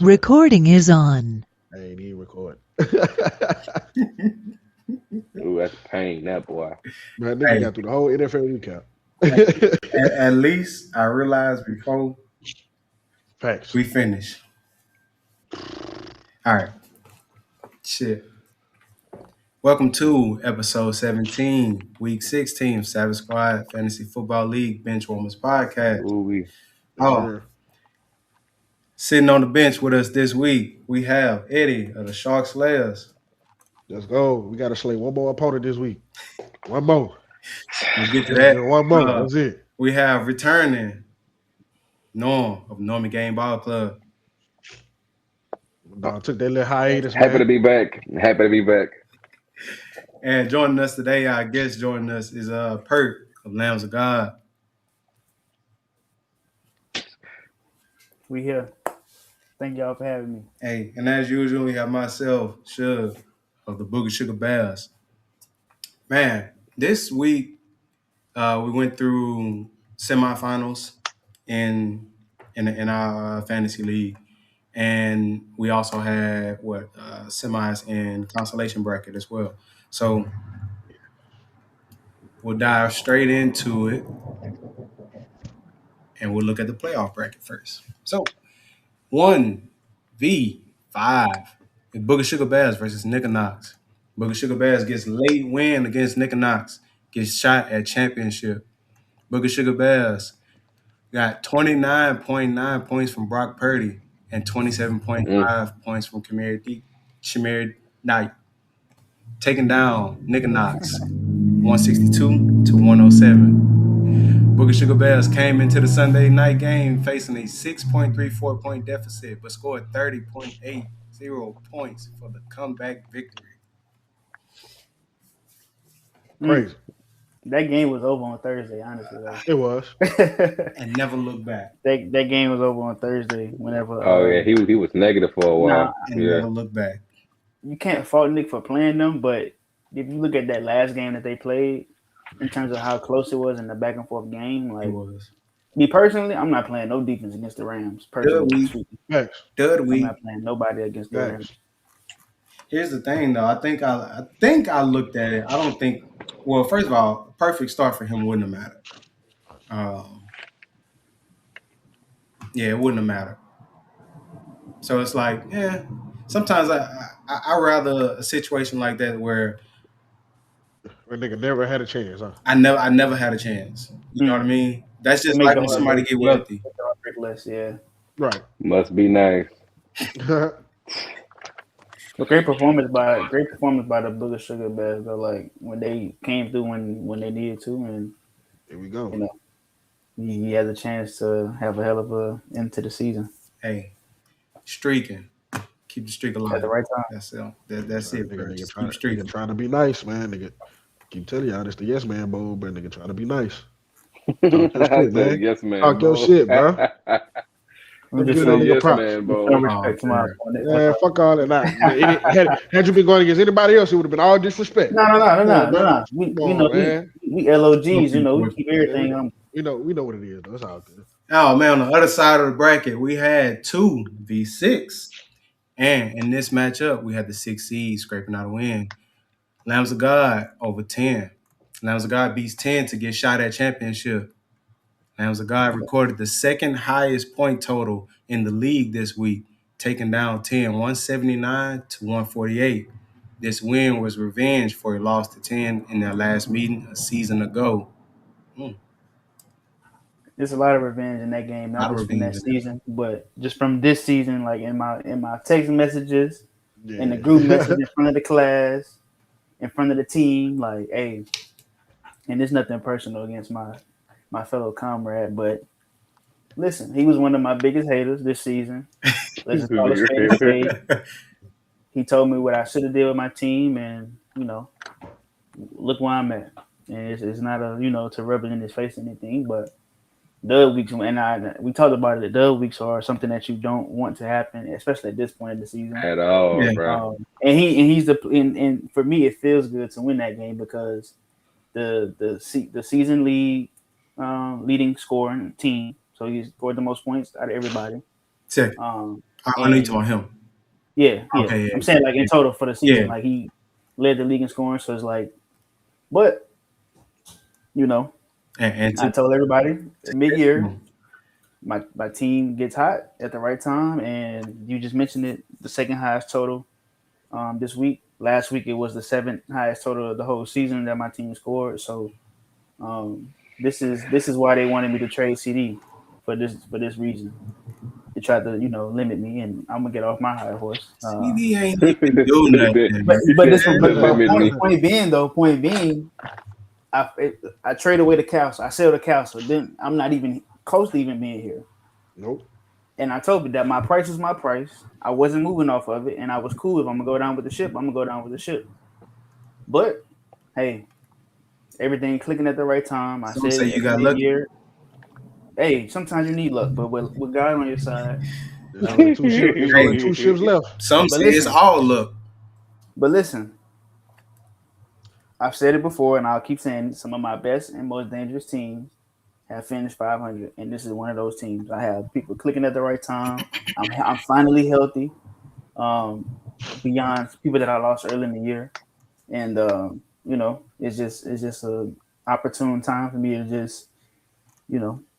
Recording is on. I ain't even record. Ooh, that's pain, that boy. Man, nigga got through the whole NFL recap. At least I realized before Facts. we finish. All right. Shit. Welcome to episode 17, week 16 of Savage Squad Fantasy Football League BenchWarmers podcast. Ooh, Oh, sitting on the bench with us this week, we have Eddie of the Shark Slayers. Let's go. We got to slay one more opponent this week. One more. We'll get to that. One more. That's it. We have returning Norm of Norman Game Ball Club. Dog took that little hiatus, happy man. to be back. Happy to be back. And joining us today, our guest joining us is Pert of Lambs of God. We here. Thank y'all for having me. Hey, and as usual, we have myself, Shug, of the Booger Sugar Bears. Man, this week we went through semifinals in our fantasy league, and we also had semis and consolation bracket as well. So we'll dive straight into it, and we'll look at the playoff bracket first. So 1v5 Booger Sugar Bears versus Nick Knox. Booger Sugar Bears gets late win against Nick Knox, gets shot at championship. Booger Sugar Bears got 29.9 points from Brock Purdy and 27.5 points from Shamir Knight, taking down Nick Knox 162 to 107. Booger Sugar Bears came into the Sunday night game facing a 6.34 point deficit, but scored 30.80 points for the comeback victory. Crazy. That game was over on Thursday, honestly. It was. And never look back. That game was over on Thursday. Whenever. Oh yeah, he was negative for a while. Never look back. You can't fault Nick for playing them, but if you look at that last game that they played, in terms of how close it was in the back and forth game, like It was. me personally, I'm not playing no defense against the Rams. Personally, Facts. Third week. I'm not playing nobody against the Rams. Here's the thing, though. I think I looked at it. I don't think. Well, first of all, a perfect start for him wouldn't have mattered. Yeah, it wouldn't have mattered. So it's like, yeah. Sometimes I rather a situation like that where That nigga never had a chance, huh? I never had a chance. You know what I mean? That's just like when somebody get wealthy. Yeah. Right. Must be nice. But great performance by the Booger Sugar Bears though. Like when they came through when they needed to, and Here we go. you know he has a chance to have a hell of a end to the season. Hey, streaking, keep the streak alive At the right time. That's it. That's it. Bro. Nigga Just keep streaking. nigga trying to be nice, man. Nigga keep telling y'all this the yes man bowl, but nigga trying to be nice. Talk your shit, man. Yes, man. Talk your shit, bro. I'm just Give that showing nigga props. man, some bro. respect to my Yeah, fuck all that. Had you been going against anybody else, it would have been all disrespect. No. We Come on, know man. we LOGs. You know we keep everything. We know what it is, though. It's all good. Oh man, on the other side of the bracket, we had 2v6. And in this matchup, we had the 6 seed scraping out a win. Lambs of God over 10. Lambs of God beats 10 to get shot at championship. Lambs of God recorded the second highest point total in the league this week, taking down 10, 179 to 148. This win was revenge for a loss to 10 in their last meeting a season ago. There's a lot of revenge in that game, not just from that season, but just from this season. Like in my text messages, in the group message in front of the class, in front of the team, like, hey, and it's nothing personal against my fellow comrade, but listen, he was one of my biggest haters this season. Let's call it spade a spade. He told me what I should have did with my team, and look where I'm at. And it's not to rub it in his face or anything, but dub weeks, and we talked about it. The dub weeks are something that you don't want to happen, especially at this point in the season at all, bro. And for me, it feels good to win that game because the season league leading scoring team. So he scored the most points out of everybody. Second. I know you're talking about him. Yeah. Okay, I'm saying like in total for the season, Yeah. like he led the league in scoring. So it's like, but you know, And I told everybody mid-year, my team gets hot at the right time, and you just mentioned it, the second highest total this week. Last week it was the seventh highest total of the whole season that my team scored. So this is why they wanted me to trade CD for this reason. They tried to limit me, and I'm gonna get off my high horse. CD ain't even do nothing. But this limit me. point being, I trade away the cow, so I sell the cow, so then I'm not even close to even being here. Nope. And I told you that my price was my price. I wasn't moving off of it, and I was cool. If I'm gonna go down with the ship, I'm gonna go down with the ship. But hey, everything clicking at the right time. I Some said say you got lucky. Hey, sometimes you need luck, but with God on your side, There's only two ships left. Some say it's all luck. But listen, I've said it before, and I'll keep saying it. Some of my best and most dangerous teams have finished 500, and this is one of those teams. I have people clicking at the right time. I'm finally healthy, beyond people that I lost early in the year, and it's just a opportune time for me to just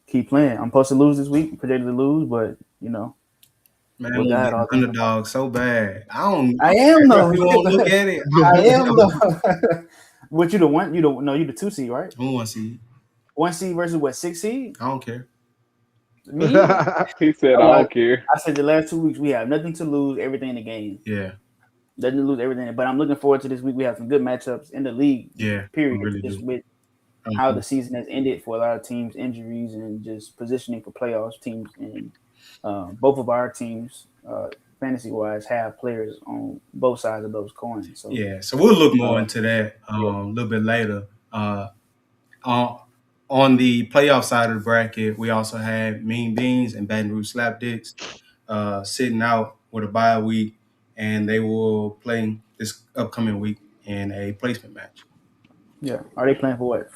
keep playing. I'm supposed to lose this week, projected to lose, but Man, I'm an underdog so bad. I am though. You won't look at it. I am though. What you the one? You the 2 seed, right? I'm 1 seed. 1 seed versus what, 6 seed? I don't care. Me? He said, I don't care. I said the last 2 weeks we have nothing to lose, everything in the game. Yeah. Nothing to lose, everything. But I'm looking forward to this week. We have some good matchups in the league. Yeah. Period. Really just do. with how the season has ended for a lot of teams, injuries, and just positioning for playoffs teams. And both of our teams, fantasy-wise, have players on both sides of those coins. So yeah, so we'll look more into that a little bit later. On the playoff side of the bracket, we also had Mean Beans and Baton Rouge Slapdicks sitting out with a bye week, and they will play this upcoming week in a placement match. Yeah. Are they playing for what?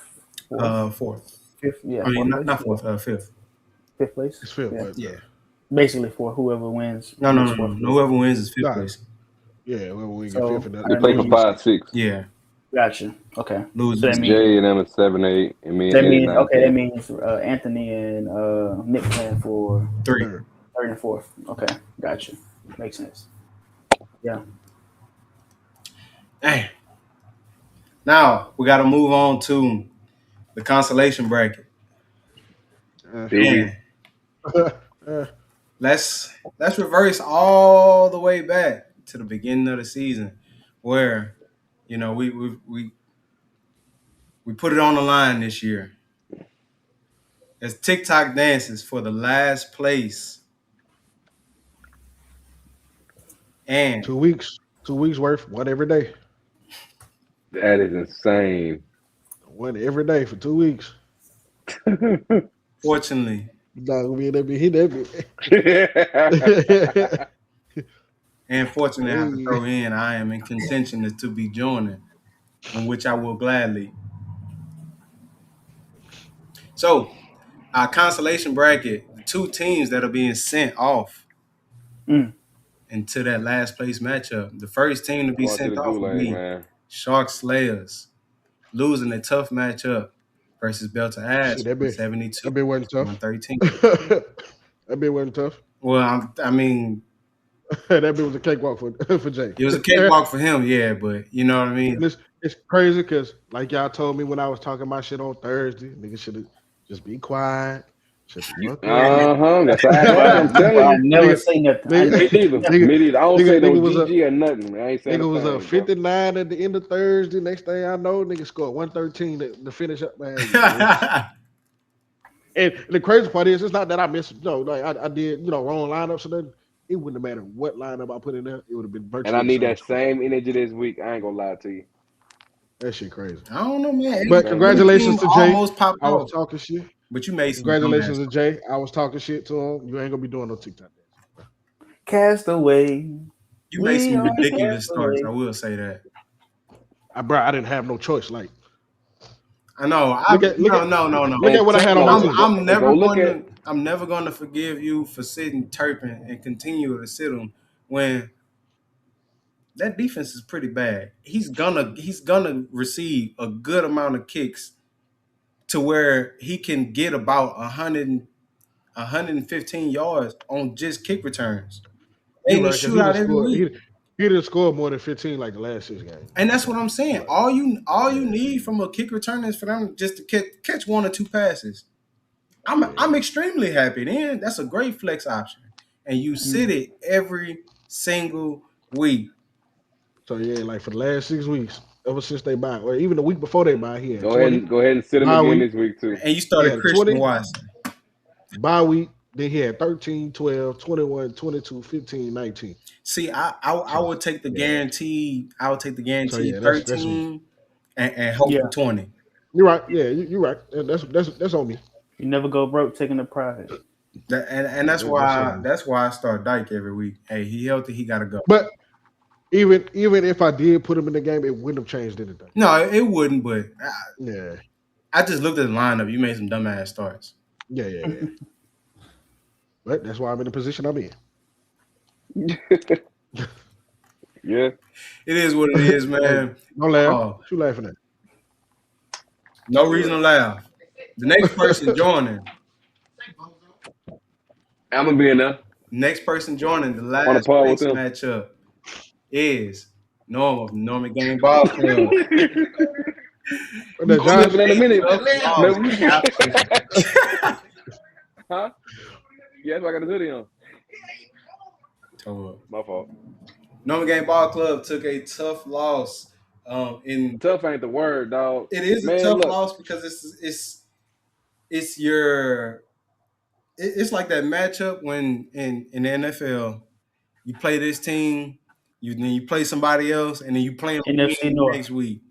Fourth. Fifth? Yeah. I mean, not fourth, fifth. Fifth place? It's fifth, yeah. Right? Yeah. Basically for whoever wins. No. Whoever wins is fifth place. Yeah, well, we get fifth. They play for 5-6. Yeah. Gotcha. Okay. Lose. So that means Jay and them is 7-8, and me. That means That means Anthony and Nick playing for third and fourth. Okay, gotcha. Makes sense. Yeah. Dang. Now we got to move on to the consolation bracket. Let's reverse all the way back to the beginning of the season, where we put it on the line this year. As TikTok dances for the last place, and 2 weeks worth, one every day. That is insane. One every day for 2 weeks. Fortunately, and fortunately, I have to throw in, I am in contention to be joining, in which I will gladly. So, our consolation bracket, the 2 teams that are being sent off into that last place matchup. The first team to be sent off will be Shark Slayers, losing a tough matchup versus Belter Ash, 72. That bit wasn't tough. 113. That bit wasn't tough. Well, I mean, that bit was a cakewalk for Jay. It was a cakewalk for him, yeah, but you know what I mean? It's crazy because, like y'all told me when I was talking my shit on Thursday, niggas should have just be quiet. That's I'm telling you. I never say nothing. Me neither. I don't say no GG or nothing. I ain't saying nigga was a 59 at the end of Thursday. Next thing I know, nigga scored 113 to finish up, man. And the crazy part is, it's not that I missed. I did wrong lineups and then it wouldn't have mattered what lineup I put in there. It would have been virtually. And I need that same energy this week. I ain't gonna lie to you. That shit crazy. I don't know, man. But congratulations to Jay. I was talking shit. But you made some. Congratulations to Jay. I was talking shit to him. You ain't gonna be doing no TikTok dance. Castaway. You made some ridiculous starts. I will say that. I didn't have no choice. Like I know. Look at No. Look at what I had on my team. I'm never going to forgive you for sitting Turpin and continue to sit him when that defense is pretty bad. He's gonna receive a good amount of kicks to where he can get about 115 yards on just kick returns. You're And right, he because shoot out every week. He didn't score more than 15 like the last 6 games. And that's what I'm saying. Right. All you need from a kick return is for them just to catch 1 or 2 passes. I'm extremely happy. Then that's a great flex option, and you sit it every single week. So yeah, like for the last 6 weeks, ever since they buy, or even the week before they buy, he had go 20. Go ahead and sit him again this week too. And you started Christian Watson. Bye week, then he had 13, 12, 21, 22, 15, 19. See, I would take the guarantee. I would take the guarantee 13 and hope for 20. You're right. Yeah, you're right. That's on me. You never go broke taking the pride. And that's why I start Dyke every week. Hey, he healthy, he gotta go. But even if I did put him in the game, it wouldn't have changed anything. No, it wouldn't. But yeah, I just looked at the lineup. You made some dumbass starts. Yeah. But that's why I'm in the position I'm in. Yeah, it is what it is, man. Don't laugh. What you laughing at? No reason to laugh. The next person joining. I'm gonna be in there. Next person joining the last place matchup is Norman Game Ball Club. In a minute. Huh? Yeah, I got a hoodie on. My fault. Norman Game Ball Club took a tough loss. Tough ain't the word, dog. It is a tough loss because it's like that matchup when in the NFL you play this team, then you play somebody else, and then you play them NFC North next week.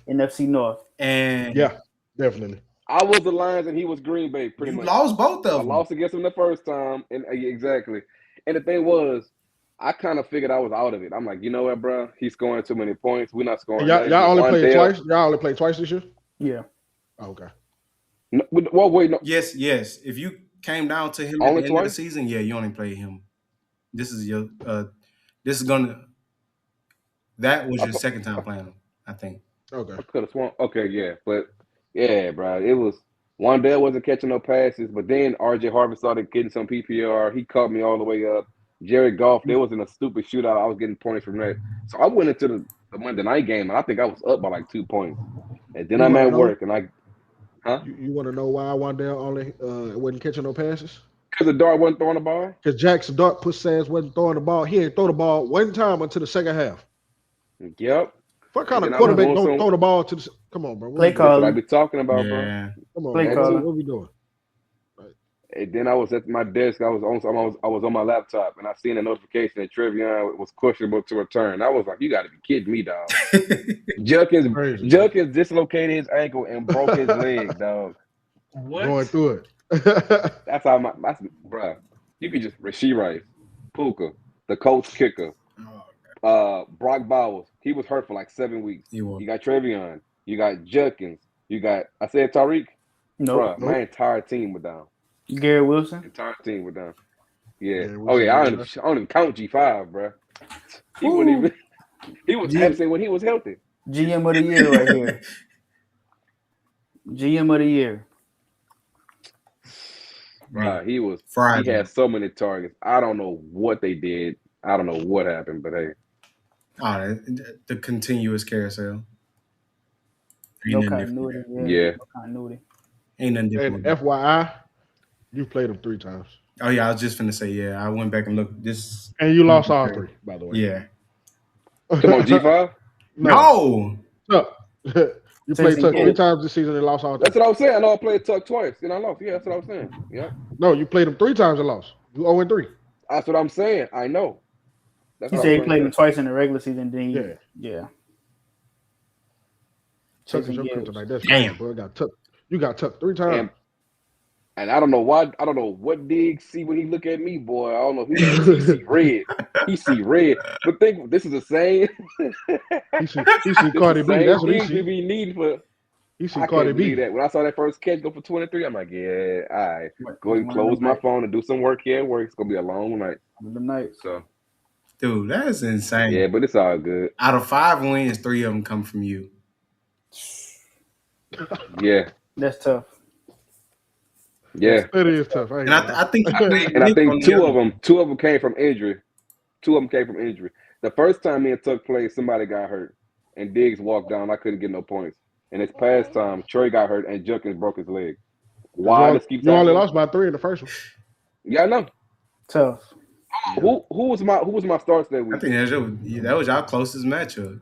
NFC North. And yeah, definitely. I was the Lions and he was Green Bay. Pretty much. Lost both of them. I lost against him the first time, and exactly. And the thing was, I kind of figured I was out of it. I'm like, you know what, bro? He's scoring too many points. We're not scoring. Y'all only played twice. Y'all only played twice this year. Yeah. Oh, okay. No, well, wait, no. Yes. If you came down to him at the end of the season, yeah, you only played him. This is your. That was your second time playing him, I think. Okay. I could have sworn. Okay, yeah, but yeah, bro, it was. Wandale wasn't catching no passes, but then R.J. Harvey started getting some PPR. He caught me all the way up. Jared Goff, there was in a stupid shootout. I was getting points from that. So I went into the Monday night game, and I think I was up by like 2 points. And then I'm at work, and You want to know why Wandale only wasn't catching no passes? Because the Dart wasn't throwing the ball? Because Jackson Dart pussy ass wasn't throwing the ball. He ain't throw the ball one time until the second half. Yep. What kind of quarterback don't throw the ball to the? Come on, bro. Play call. That's what I be talking about, bro. Come on, play bro. What we doing? Right. And then I was at my desk. I was on my laptop, and I seen a notification that Trevion was questionable to return. I was like, "You got to be kidding me, dog!" Judkins dislocated his ankle and broke his leg, dog. What? Going through it. That's bro. You could just Rasheed Rice, Puka, the Colts kicker. Brock Bowers, he was hurt for like 7 weeks. You got Trevion, you got Judkins, you got Tariq. No, my entire team was down. Garrett Wilson, entire team was down. Yeah. I don't even count G5, bro. He wouldn't even. He was absent when he was healthy. GM of the year right here. GM of the year. Right. He was. Friday. He had so many targets. I don't know what they did. I don't know what happened, but hey. The continuous carousel. No continuity. Yeah. No continuity. Ain't nothing different. And FYI, you played them 3 times. Oh yeah, I was just finna say I went back and looked this. And you lost all 3, by the way. Yeah. Come on, G5. No. You played Tuck 3 times this season and lost all 3. That's what I was saying. I know I played Tuck twice and I lost. Yeah, that's what I was saying. Yeah. No, you played them 3 times and lost. You 0-3. That's what I'm saying. I know. He said he played him twice in the regular season. Then yeah. Tuck is your kryptonite. That's damn, bro. You got Tuck 3 times. And I don't know why. I don't know what Diggs see when he look at me, boy. I don't know. He see red. He see red. But this is the same. He see Cardi B. That's what he see. Be needed for. He see I Cardi can't believe B. that. When I saw that first catch go for 23, I'm like, yeah, all right. Go It's and one of close them my nights. phone and do some work here at work. It's gonna be a long night. One of them nights. So Dude, that is insane. yeah, but it's all good. Out of 5 wins, 3 of them come from you. Yeah, That's tough. yeah. That is tough. I ain't And gonna lie. I think you made And I Nick on think the two other. of them came from injury. Two of them came from injury. The first time me and Tuck played, somebody got hurt, and Diggs walked down. I couldn't get no points. And this past time, Trey got hurt, and Junkins broke his leg. Cause Why this keeps you only happening? lost by 3 in the first one. Yeah, I know. Tough. Yeah. Who was my starts that I week? think that was y'all closest matchup.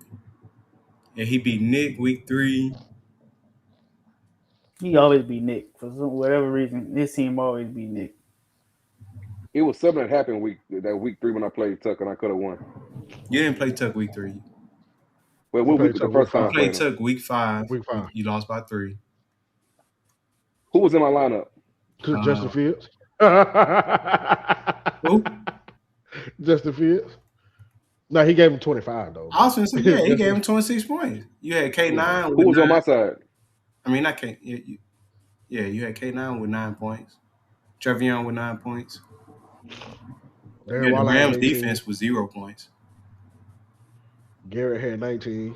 And he beat Nick week 3. He always be Nick for whatever reason. His team always be Nick. It was something that happened week 3 when I played Tuck, and I could have won. You didn't play Tuck week 3. Well, You what played week was the Tuck week first time I You 5. played played him? Tuck week 5. Week 5. You lost by 3. Who was in my lineup? Justin Fields. Who? Justin Fields. No, he gave him 25 though. I was going to say, yeah, he gave him 26 points. You had K9 Who with was 9. on my side? I mean, not K. Yeah, you had K9 with 9 points. Trevion with 9 points. Darren Yeah, the Waller had Rams 18. defense was 0 points. Garrett had 19.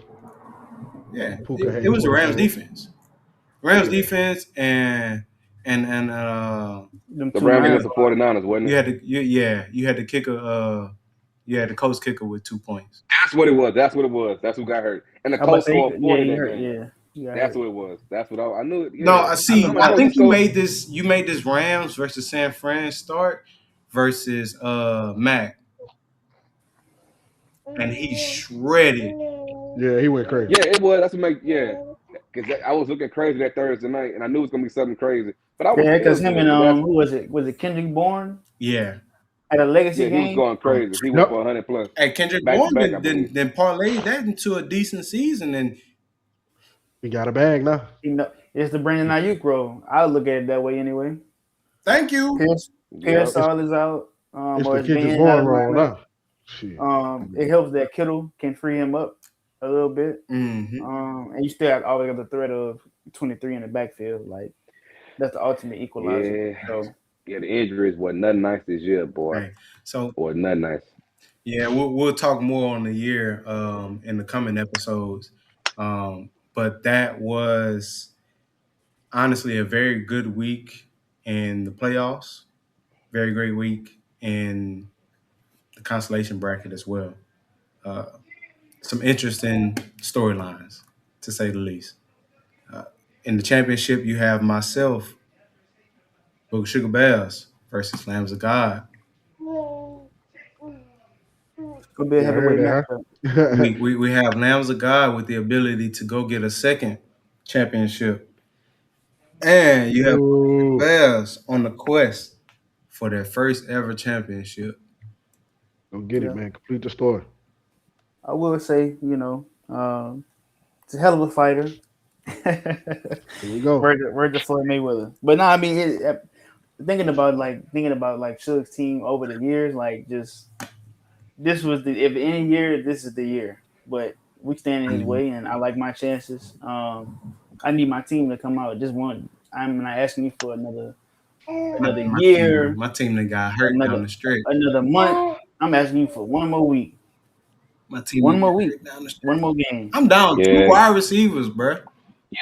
Yeah, Puka had it was the Rams 24. defense. Rams Yeah. defense and Them The two Rams nines. against the 49ers, wasn't you it? had you had the kicker. You had the coach kicker with 2 points. That's what it was. That's what it was. That's who got hurt. And the I about to Colts say, scored 40 he that hurt. game. Yeah. That's what it was. That's what I knew. It. Yeah. No, I see. I'm I like, think so, you made this. You made this Rams versus San Fran start versus Mac, and he shredded. Yeah, he went crazy. Yeah, it was. That's what make. Yeah, because I was looking crazy that Thursday night, and I knew it was gonna be something crazy. But I was Yeah, still because him good. and who was it? Was it Kendrick Bourne Yeah. at a legacy Yeah, he was game? going crazy. He went for 100 plus. Hey, Kendrick Back to Bourne back, I believe. then parlayed that into a decent season, and He got a bag now. It's the Brandon Ayuk role. I look at it that way anyway. thank you. Pierce all is out. It's Or the it's being Kendrick out Bourne of role alignment. now. Shit. It helps that Kittle can free him up a little bit. Mm-hmm. And you still have always got the threat of 23 in the backfield. Like that's the ultimate equalizer. Yeah. So Yeah, the injuries were nothing nice this year, boy. Right. So Or nothing nice. yeah, we'll talk more on the year in the coming episodes. But that was honestly a very good week in the playoffs. Very great week in the consolation bracket as well. Some interesting storylines, to say the least. In the championship, you have myself, Booker Sugar Bears versus Lambs of God. could be a Yeah, I heavyweight heard matchup. that, We have Lambs of God with the ability to go get a second championship. And you have Ooh. Bears on the quest for their first ever championship. Go get Yeah. it, man. Complete the story. I will say, it's a hell of a fighter. Here we go. Word to Floyd Mayweather. But no, I mean, thinking about Suge's team over the years, like just this was if any year, this is the year. But we stand in his way, and I like my chances. I need my team to come out just one. I'm not asking you for another year, My team that got hurt down the stretch. another month. I'm asking you for one more week. My team One that more got week. hurt down the stretch. One more game. I'm down 2 Yeah. wide receivers, bro.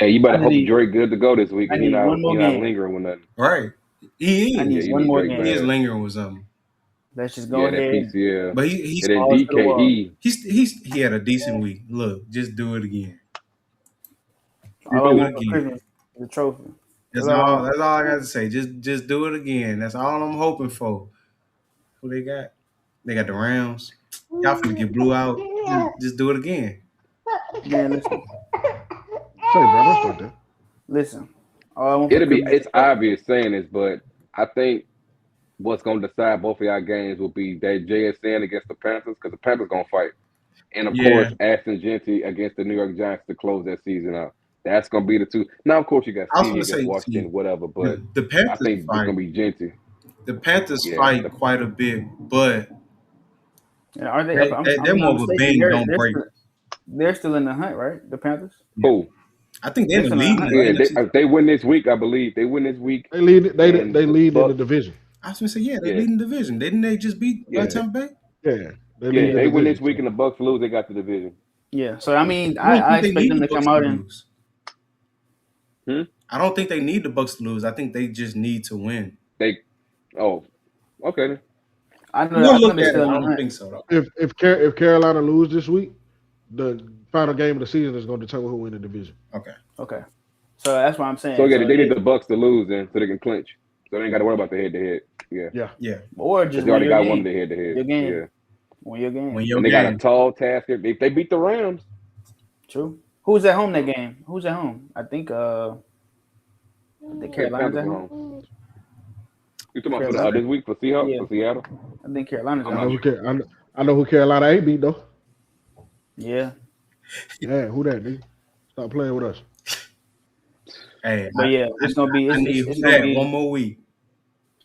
Yeah, you better I hope need- Drake good to go this week, I and he need not one more game. lingering with nothing. Right. He I is. need Yeah, you one need more Drake game. He is bad. lingering with something. Let's just go Yeah, that ahead. PCL. But he's And then balls to the wall. he had a decent week. Look, just do it again. All I Do it want for again. Christmas is a trophy. That's all I got to say. Just do it again. That's all I'm hoping for. Who they got? They got the Rams. Y'all finna get blew out. Just do it again. Man, listen. Say, bro, don't start that. Listen. All I want for It'll be. Christmas It's is a trophy. obvious saying this, but I think what's going to decide both of y'all games will be that JSN against the Panthers, because the Panthers going to fight, and of Yeah. course Aston Genty against the New York Giants to close that season out. That's going to be the two. Now, of course, you got I was Stevie gonna against say, Washington, see, whatever, but the I Panthers think it's fight. going to be Genty. The Panthers Yeah, fight quite a bit, but And are they? they're I'm more not of a mistaken. bend don't break. They're still in the hunt, right? The Panthers. Who? I think they're They the finna- lead in the Yeah, NFC. they win this week, I believe. They win this week. They lead. They And they the lead in the Bucks, division. I was gonna say, yeah, they yeah, lead in the division. Didn't they just beat yeah, Tampa Bay? Yeah, they yeah. lead If in they the win this division. week So and the Bucks lose, they got the division. Yeah. So I mean, I don't I think they expect need them the to Bucks come to out and lose. Hmm? I don't think they need the Bucks to lose. I think they just need to win. They, oh, okay. Then. I We'll know look they're at it. still in I the don't hunt. think so though. if Carolina lose this week, the final game of the season is going to determine who win the division. Okay. Okay. So that's what I'm So saying. yeah, So they need the Bucks to lose then, so they can clinch. So they ain't got to worry about the head-to-head. Yeah, Yeah. Yeah. or because just they win already your got one of game. the head-to-head. Your game. Yeah, Win your game. Win your and they got a game. tall task. If they beat the Rams, True. Who's at home that game? Who's at home? I think the Carolina's at home. You talking about Carolina. this week for Seahawks Yeah. for Seattle? I think Carolina's at I'm I not know home. who I know who Carolina ain't beat though. Yeah. Yeah, who that nigga? Stop playing with us. Hey, But yeah, it's gonna be I need it's who gonna that be one more week.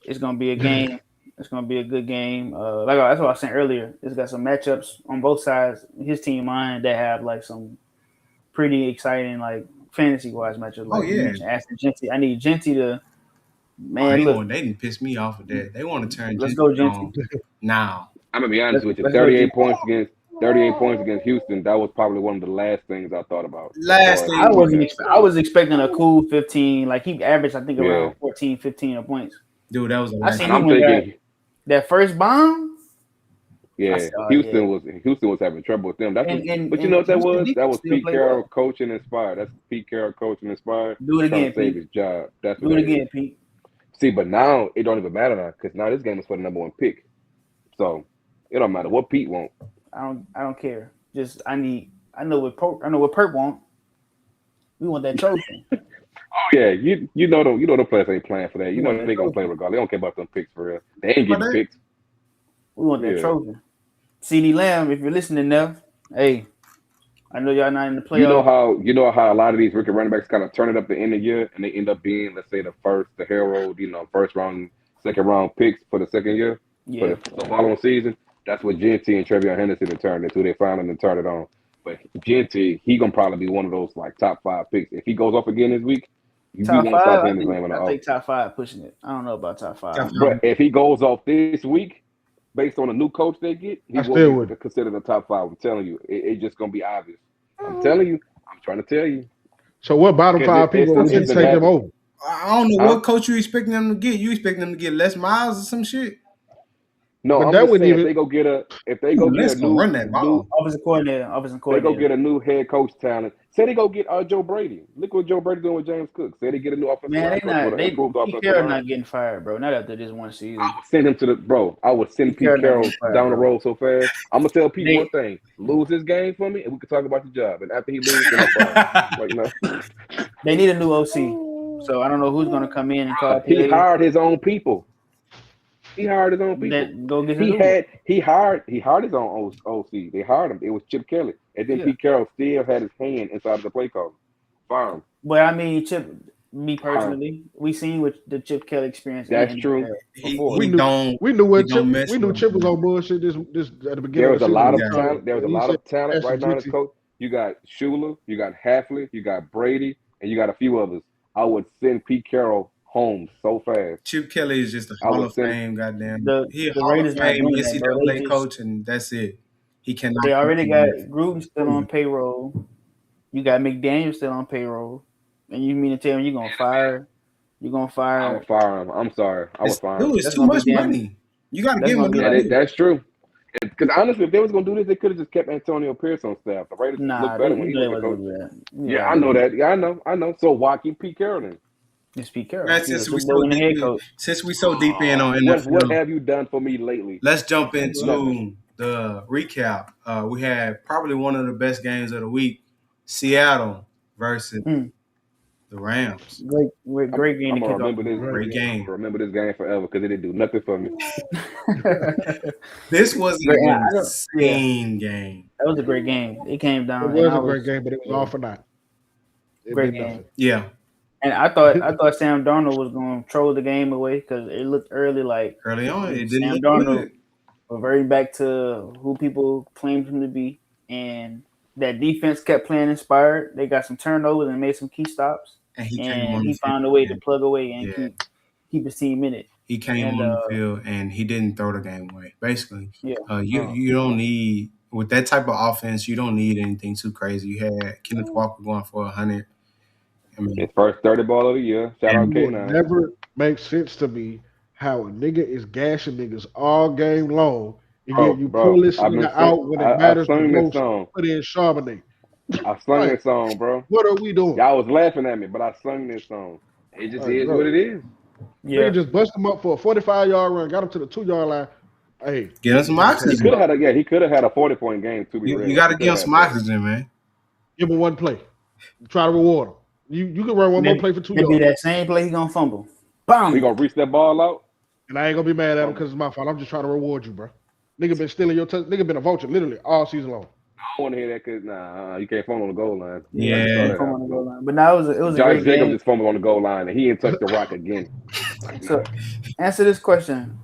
it's gonna be a game. It's gonna be a good game. That's what I was saying earlier. It's got some matchups on both sides. His team, mine, that have like some pretty exciting like fantasy wise matchups. Like you yeah. mentioned, Aston Genty. I need Genty to They look. didn't piss me off with that. They want to turn Let's go, Genty on Genty. now. I'm gonna be honest with you. Let's go, Genty. 38 points against Houston. That was probably one of the last things I thought about. Last thing I was expecting a cool 15. Like he averaged, I think, around 14, 15 points. Dude, that was a I seen And I'm thinking, that first bomb. yeah, Houston was having trouble with them. But you know what that was? That was Pete Carroll coaching inspired. That's Pete Carroll coaching inspired. Do it again, trying to save Pete. his job. That's Do what it that is. again, Pete. See, but now it don't even matter now because now this game is for the number one pick. So it don't matter what Pete wants. I don't care. Just I know what Perp want. We want that trophy. Oh yeah, you know the players ain't playing for that. You We know want they that gonna play trophy. regardless. They don't care about them picks for real. They ain't getting picks. We want that Yeah. trophy. CD Lamb, if you're listening now, hey, I know y'all not in the playoffs. You know how a lot of these rookie running backs kind of turn it up the end of the year and they end up being, let's say, the herald, first round, second round picks for the second year Yeah. for the following season. That's what Genty and Trevion Henderson have turned into. They finally turn it on. But Genty, he gonna probably be one of those like top 5 picks. If he goes off again this week, you Top won't 5, stop I him his name on the think top 5 pushing it. I don't know about top 5. But if he goes off this week, based on the new coach they get, he won't be considered a top 5. I'm telling you, it's just gonna be obvious. I'm telling you. I'm trying to tell you. So what bottom 5 people would you take him over? I don't know what coach you expecting them to get. You expecting them to get Les Miles or some shit? No, But I'm that just wouldn't saying even- if they go get a new offensive coordinator. They go get a new head coach talent. Say they go get Joe Brady. Look what Joe Brady doing with James Cook. Say they get a new offensive line coach with an improved offensive line. Not getting fired, bro. Not after this one season. I would send him to I would send Pete Carroll down the road so fast. I'm gonna tell Pete one thing: lose this game for me, and we can talk about the job. And after he loses, then I'm fine. They need a new OC, so I don't know who's gonna come in and call. He hired his own people. He hired his own people. He hired his own OC. They hired him. It was Chip Kelly, and then Pete Carroll still had his hand inside of the play call. Fire him. But I mean, me personally, we seen what the Chip Kelly experience. That's true. We knew Chip was on bullshit this at the beginning. There was a lot of talent. There was a lot of talent right now in this coach. You got Shula, you got Halfley, you got Brady, and you got a few others. I would send Pete Carroll home so fast. Chip Kelly is just a Hall of Fame, goddamn. He a Hall Raiders of Fame NCAA coach, and that's it. He cannot. They already got Gruden still on payroll. You got McDaniel still on payroll, and you mean to tell me you're gonna fire? You're gonna fire? I would fire him. I'm sorry. I would fire him. Dude, it's too much money. You got to give him money. That's true. Because honestly, if they was gonna do this, they could have just kept Antonio Pierce on staff. The Raiders look better when he was the coach. Yeah, I know that. Yeah, I know. So why keep Pete Carroll then? It's Pete Carroll. Man, since we so deep in on NFL, what have you done for me lately? Let's jump into the recap. We had probably one of the best games of the week: Seattle versus the Rams. Great game. I'm gonna remember this. Great game. Remember this game forever because it didn't do nothing for me. This was an insane game. That was a great game. It came down. It was a great game, but it was all for naught. Great game. Yeah. And I thought Sam Darnold was going to throw the game away because it looked early on. It didn't Sam look Darnold good. reverting back to who people claimed him to be, and that defense kept playing inspired. They got some turnovers and made some key stops, And he came and on he the field. found a way to plug away and Yeah. keep his team in it. He came And on the field and he didn't throw the game away. Basically, yeah, you don't need with that type of offense. You don't need anything too crazy. You had Kenneth Walker going for 100. I mean, His first 30 ball of the year. Shout out It will K9. never make sense to me how a nigga is gashing niggas all game long, and yet you pull Bro, this I've been nigga out when it I matters the sung this most. song. Put in Charbonnet. I sung Like, this song, bro. what are we doing? Y'all was laughing at me, but I sung this song. It just Like, is bro, what it is. yeah. nigga just bust him up for a 45-yard run, got him to the 2-yard line. Hey, get him some He oxygen. could have had a 40-point game, to be real. You got to He give him coulda some had that. oxygen, man. give him one play. Try to reward him. You can run one more play for 2 Maybe yards. that same play he gonna fumble. Bam. We gonna reach that ball out. And I ain't gonna be mad at him because it's my fault. I'm just trying to reward you, bro. Nigga been stealing your nigga been a vulture literally all season long. I don't want to hear that because you can't fumble on the goal line. Yeah. I just saw that Fumble on the happen. goal line. But now it was a Josh great Jacobs game. just fumbled on the goal line and he didn't touch the rock again. Like, So answer this question: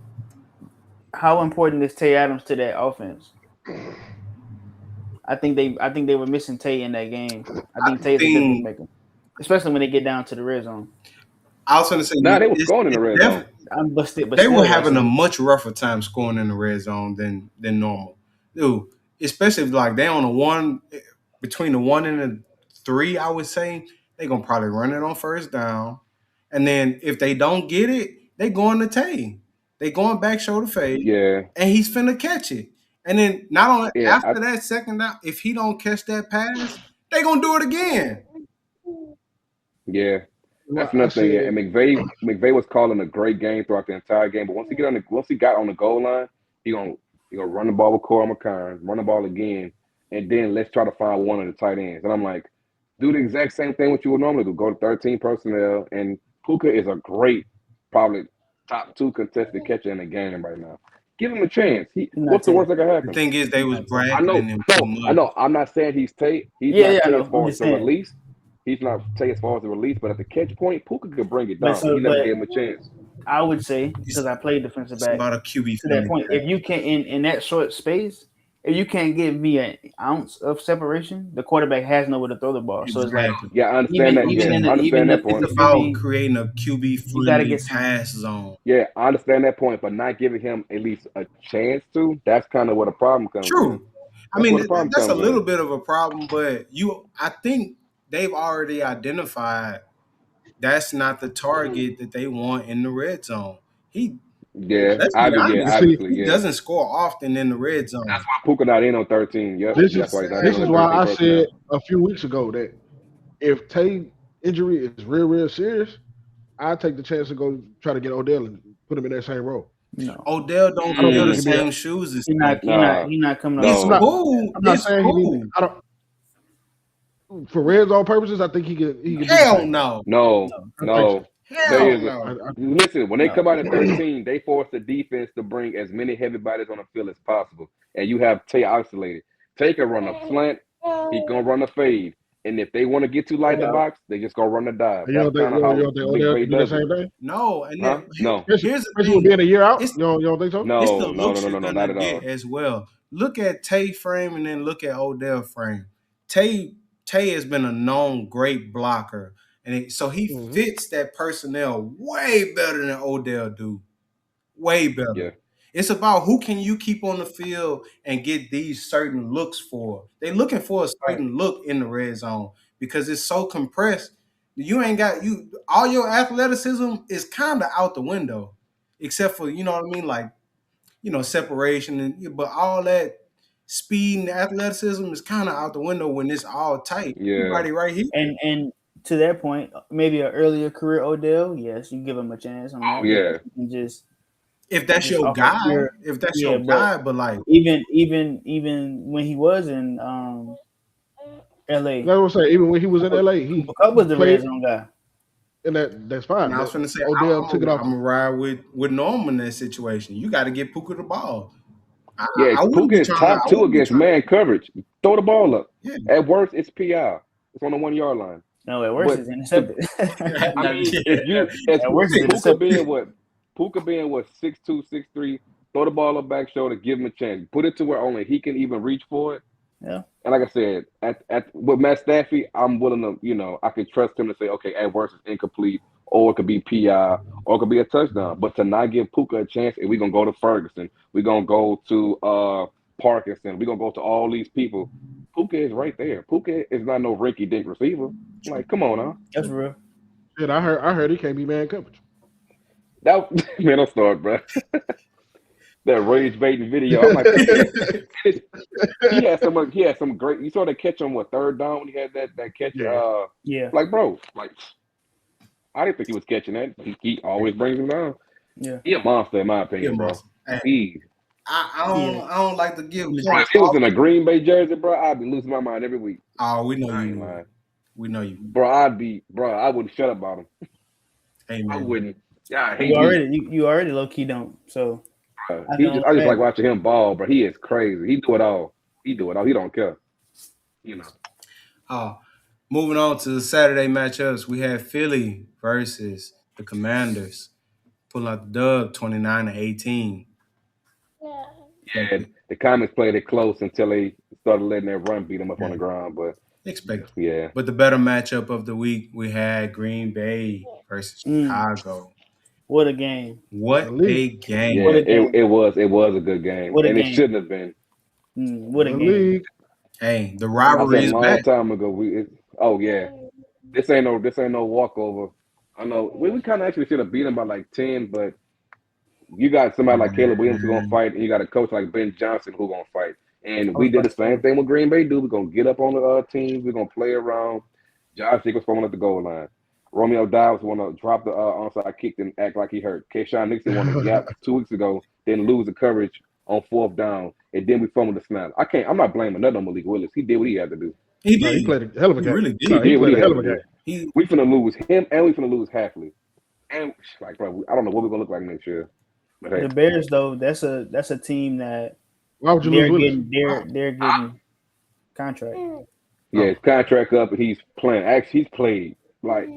how important is Tay Adams to that offense? I think they were missing Tay in that game. I think Tay's a difference maker, especially when they get down to the red zone. I was going to say, they was going in the red zone. They were having a much rougher time scoring in the red zone than normal, dude. Especially if like they on a one between the 1 and the 3, I would say they gonna probably run it on first down, and then if they don't get it, they going to Tay. They going back shoulder fade, Yeah, and he's finna catch it. And then not only Yeah, after that second down, if he don't catch that pass, they gonna do it again. yeah. Well, That's another thing. said- Yeah. And McVay was calling a great game throughout the entire game. But once he got on the goal line, he gonna run the ball with Corey McCarn, run the ball again, and then let's try to find one of the tight ends. And I'm like, do the exact same thing what you would normally do. Go to 13 personnel, and Puka is a great, probably top 2 contested catcher in the game right now. Give him a chance. What's the worst that could happen? The thing is, they was I know. bracketing him too much. I know. I'm not saying he's Tate. He's Yeah, not yeah, I Tate know. as far I'm as just the saying. release. He's not Tate as far as the release, but at the catch point, Puka could bring it down. But so- He never but- gave him a chance. I would say because I played defensive It's back. about a QB To that point, if you can't in that short space, if you can't give me an ounce of separation, the quarterback has nowhere to throw the ball. So it's like Yeah, I understand that. even Yeah, in I understand that the point. It's about QB, creating a QB you gotta friendly get some. pass zone. Yeah, I understand that point, but not giving him at least a chance to, that's kind of where the problem comes in. True. I That's mean, where the problem that's a comes in. little bit of a problem, but I think they've already identified that's not the target that they want in the red zone. Yeah, Let's be honest, obviously, he yeah. doesn't score often in the red zone. That's why Puka not in on 13. Yep, This that's is why he's not this in is on why 13 I personnel. said a few weeks ago that if Tay injury is real serious, I take the chance to go try to get Odell and put him in that same role. No, Odell don't I don't fill think the he can be same shoes as he's not. Tay. He's not coming No. up. It's not- cool. I'm not It's saying cool. he need. I don't. For red zone purposes, I think he could. He could do the Hell same. no. No. Hell no. Listen, when they come out at 13, they force the defense to bring as many heavy bodies on the field as possible. And you have Tay isolated. Tay can run a slant. He gonna run a fade. And if they want to get too light in the box, they just go run the dive. You don't That's think kind of how Odell can do the same thing? No. And Huh? then, No. here's the Especially with thing. being a year out. It's- You don't think so? No, It's the looks no, you're not gonna at all. get as well. Look at Tay frame and then look at Odell frame. Tay has been a known great blocker, and so he fits that personnel way better than Odell do. Way better. Yeah. It's about who can you keep on the field and get these certain looks for. They're looking for a certain look in the red zone because it's so compressed. You ain't got all your athleticism is kind of out the window, except for you know what I mean, like separation but all that speed and athleticism is kind of out the window when it's all tight. Yeah. Everybody right here. And to that point, maybe an earlier career Odell, yes, you give him a chance on that. Oh, yeah. And just If that's just your off of guy, pure- if that's yeah, your but guy, but like even when he was in LA, That's what I'm saying. Even when he was in LA, he Cup was the played- red zone guy. and that's fine. and I was going to say, Odell I'm took it off. gonna ride with Norm in that situation. You got to get Puka the ball. Yeah, I wouldn't Puka be is trying top to- I 2 wouldn't be against trying- man coverage. Throw the ball up. Yeah. At worst, it's PI. It's on the 1 yard line. No, at worst But- it's intercepted. I mean, At worst, it's Puka intercepted. being what 6'2", 6'3", throw the ball up back shoulder, give him a chance. Put it to where only he can even reach for it. Yeah. And like I said, at with Matt Staffy, I'm willing to, I can trust him to say, okay, at worst it's incomplete, or it could be PI, or it could be a touchdown. But to not give Puka a chance, and we're gonna go to Ferguson, we're gonna go to Parkinson, we're gonna go to all these people. Puka is right there. Puka is not no rinky dink receiver. Like, come on now. That's real. Shit, I heard he can't be man coverage. That man, don't start, bro. That rage baiting video. I'm like, Puka. He had some great. You saw that catch on what, third down when he had that catch. Yeah. Yeah. Like, bro, like I didn't think he was catching that. He always brings him down. Yeah. He a monster in my Yeah, opinion, bro. monster. Hey, He, I don't like to give bro, if he was in a Green Bay jersey, bro, I'd be losing my mind every week. Oh, we know I you ain't would. lying, We know you. bro. I wouldn't shut up about him. Hey I man. wouldn't. Yeah, I hate You already low key don't. So I just like watching him ball, bro. He is crazy. He do it all. He don't care. Moving on to the Saturday matchups, we have Philly versus the Commanders. Pulling out the dub 29-18. Yeah, the Comets played it close until they started letting their run beat them up on the ground. But Expected. yeah, But the better matchup of the week, we had Green Bay versus Chicago. What a game. What a game. yeah, What a game. it was a good game, What a and game. it shouldn't have been. What a The game. league. Hey, the I rivalry said a is long back. time ago. This ain't no walkover. I know we kind of actually should have beat them by like 10, but you got somebody like Caleb Williams who's gonna fight, and you got a coach like Ben Johnson who's gonna fight. And I we was did about the to same say. thing with Green Bay do. We're gonna get up on the teams. We're gonna play around. Josh Jacobs falling at the goal line. Romeo Dobbs want to drop the onside kick and act like he hurt. Kayshawn Nixon won a gap 2 weeks ago, then lose the coverage on fourth down, and then we fumbled the snap. I'm not blaming nothing on Malik Willis. He did what he had to do. He No, did. he played a hell of a He game. really He No, did. he did what played he a had hell of to a do. game. We finna lose him, and we finna lose Halfley. And like, bro, I don't know what we're gonna look like next year. But hey, The Bears though, that's a team that Why would you lose Willis? they're getting contract. yeah, his contract up, and he's playing. Actually, he's played like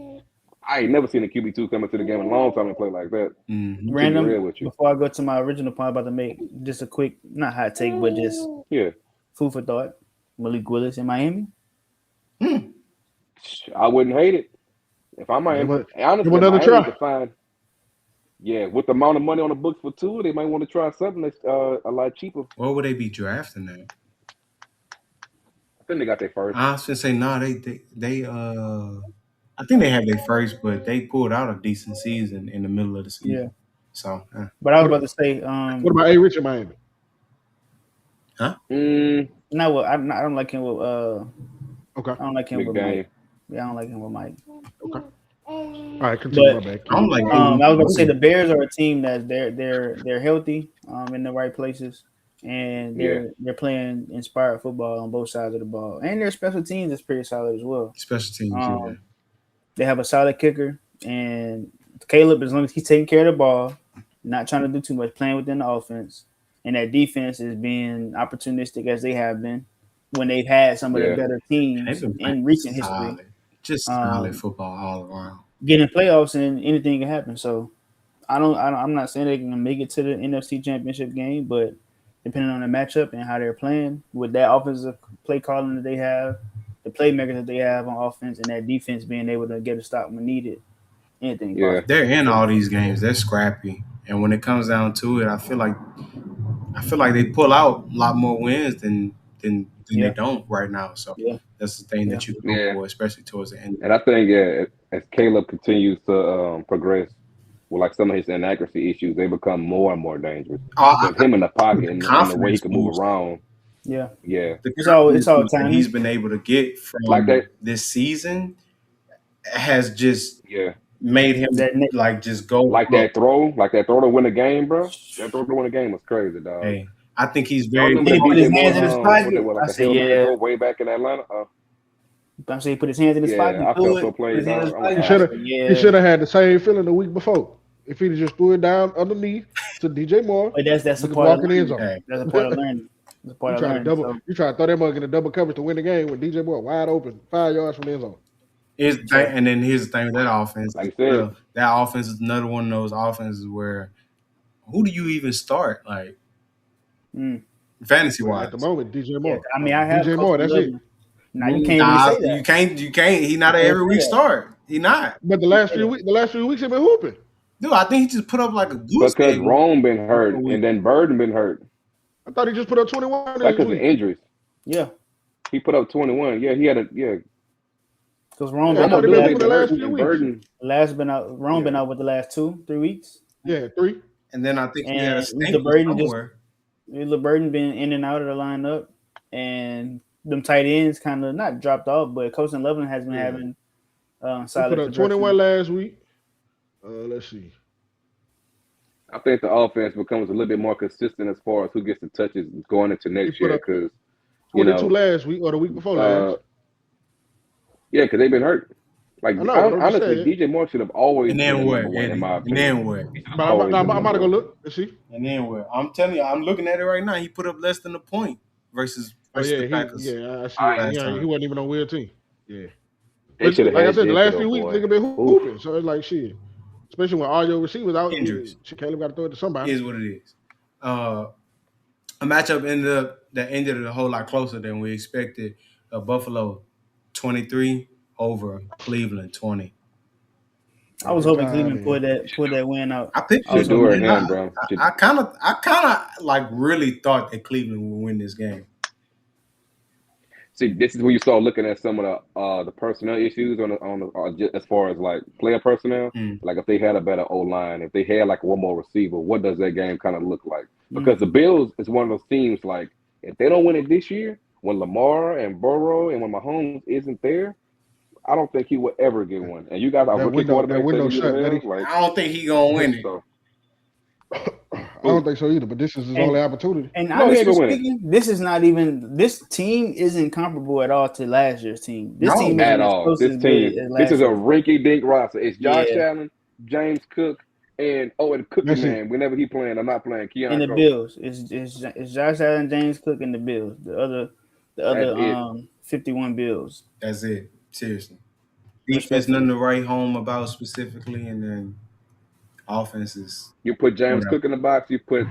I ain't never seen a QB2 come into the game in a long time and play like that. Mm-hmm. To be Random. real with you, Before I go to my original point, I'm about to make just a quick, not hot take, but just yeah, food for thought. Malik Willis in Miami. I wouldn't hate it if I might. Give him Honestly, another Miami try. to find. Yeah, with the amount of money on the books for two, they might want to try something that's a lot cheaper. What would they be drafting at? I think they got their first. I was gonna say no, they I think they had their first, but they pulled out a decent season in the middle of the season. Yeah. So But I was about to say, What about A. Rich in Miami? no, well, I don't like him with Okay. I don't like him Big with game. Mike. Yeah, I don't like him with Mike. Okay. All right, continue. But- My bad. I don't like I was about to say the Bears are a team that they're healthy, in the right places, and they're playing inspired football on both sides of the ball, and their special teams is pretty solid as well. special teams. They have a solid kicker, and Caleb, as long as he's taking care of the ball, not trying to do too much, playing within the offense, and that defense is being opportunistic as they have been when they've had some of the better teams in recent history. Just solid football all around. Getting playoffs and anything can happen. So I'm not saying they can make it to the NFC Championship game, but depending on the matchup and how they're playing with that offensive play calling that they have, the playmakers that they have on offense, and that defense being able to get a stop when needed, anything. Yeah. They're in all these games. They're scrappy, and when it comes down to it, I feel like they pull out a lot more wins than they don't right now. So that's the thing that you can go for, especially towards the end. And I think as Caleb continues to progress with like some of his inaccuracy issues, they become more and more dangerous. With him in the pocket and the way he can move around. Yeah. It's all time. He's been able to get from like that this season has just made him just go that throw to win a game, bro. That throw to win a game was crazy, dog. Hey, I think he's very. He put his hands in his pocket. I said, way back in Atlanta. I'm saying he put his hands in his pocket. I felt so played. He should have had the same feeling the week before. If he just threw it down underneath to DJ Moore, but that's a part of learning. That's a part of learning. You try to throw that mug in a double coverage to win the game with DJ Moore wide open, 5 yards from the end zone. And then here's the thing with that offense. Like I said, that offense is another one of those offenses where who do you even start? Like, fantasy But wise. at the moment, DJ Yeah, Moore. I mean, I have DJ Moore. That's it. Loving. Now you can't really say that. You can't. He not an can't every say week that. start. He not. But the last few weeks, he been hooping. Dude, I think he just put up like a goose Because egg. Rome been hurt and then Burden been hurt. I thought he just put up 21 Like this because of week. injuries. Yeah, He put up 21. Yeah, he had a because Rome Yeah, I been out thought he the been Ability hooping the been last hurt few and weeks. Burden. Rome been Yeah. out with the last 2-3 weeks, Yeah, 3. And then I think he had a and stinker somewhere. LeBurton been in and out of the lineup, and them tight ends kind of not dropped off, but Coach Loveland has been having He solid put up production. 21 last week. Let's see. I think the offense becomes a little bit more consistent as far as who gets the touches going into next year. Because 22 last week or the week before last. Yeah, because they've been hurt. Like I know, but I'm just honestly, saying. DJ Moore should have always And been then what? number one in my And opinion. then what? But I'm about to go look and see. And then what? I'm telling you, I'm looking at it right now. He put up less than a point versus the Packers. I see. He wasn't even on weird team. Yeah. They should have Like I had said, the last Jacob, few weeks, boy. nigga been hooping. So it's like shit. Especially when all your receivers out. Injuries. Caleb got to throw it to somebody. Is what it is. A matchup ended a whole lot closer than we expected. Buffalo 23 over Cleveland 20. I was hoping Cleveland pulled that win out. I picked Shador him, bro. I kind of like really thought that Cleveland would win this game. See, this is where you start looking at some of the personnel issues as far as like player personnel. Like if they had a better O line, if they had like one more receiver, what does that game kind of look like? Because the Bills is one of those teams like if they don't win it this year, when Lamar and Burrow and when Mahomes isn't there, I don't think he would ever get one. And you guys are rookie quarterback. I don't think he gonna win it. So. I don't think so either, but this is his only opportunity. And honestly speaking, this team isn't comparable at all to last year's team. This team at all. This is a rinky-dink roster. It's Josh Allen, James Cook, and Cookie Man. Whenever he playing, I'm not playing. Keanu and the Bills. It's Josh Allen, James Cook, and the Bills. The other 51 Bills. That's it. Seriously. Defense, nothing to write home about specifically, and then offenses. You put James Cook in the box, you put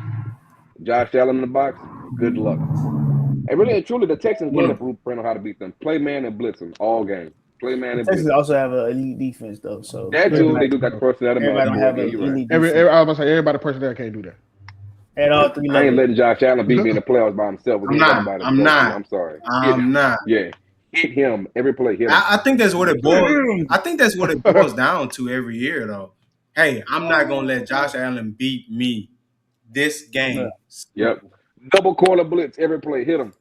Josh Allen in the box, good luck. And really and truly, the Texans get a blueprint on how to beat them. Play man and blitz them all game. Play man and blitz. Texans also have an elite defense, though. So that too, they do got the personnel. Everybody don't have an elite defense. I was gonna say everybody personnel can't do that. At all 3 levels. I ain't letting Josh Allen beat me in the playoffs by himself. I'm not. I'm sorry. I'm not. Yeah. Hit him every play. Hit him. I think that's what it boils. I think that's what it boils down to every year, though. Hey, I'm not gonna let Josh Allen beat me this game. Yep. Double corner blitz every play. Hit him.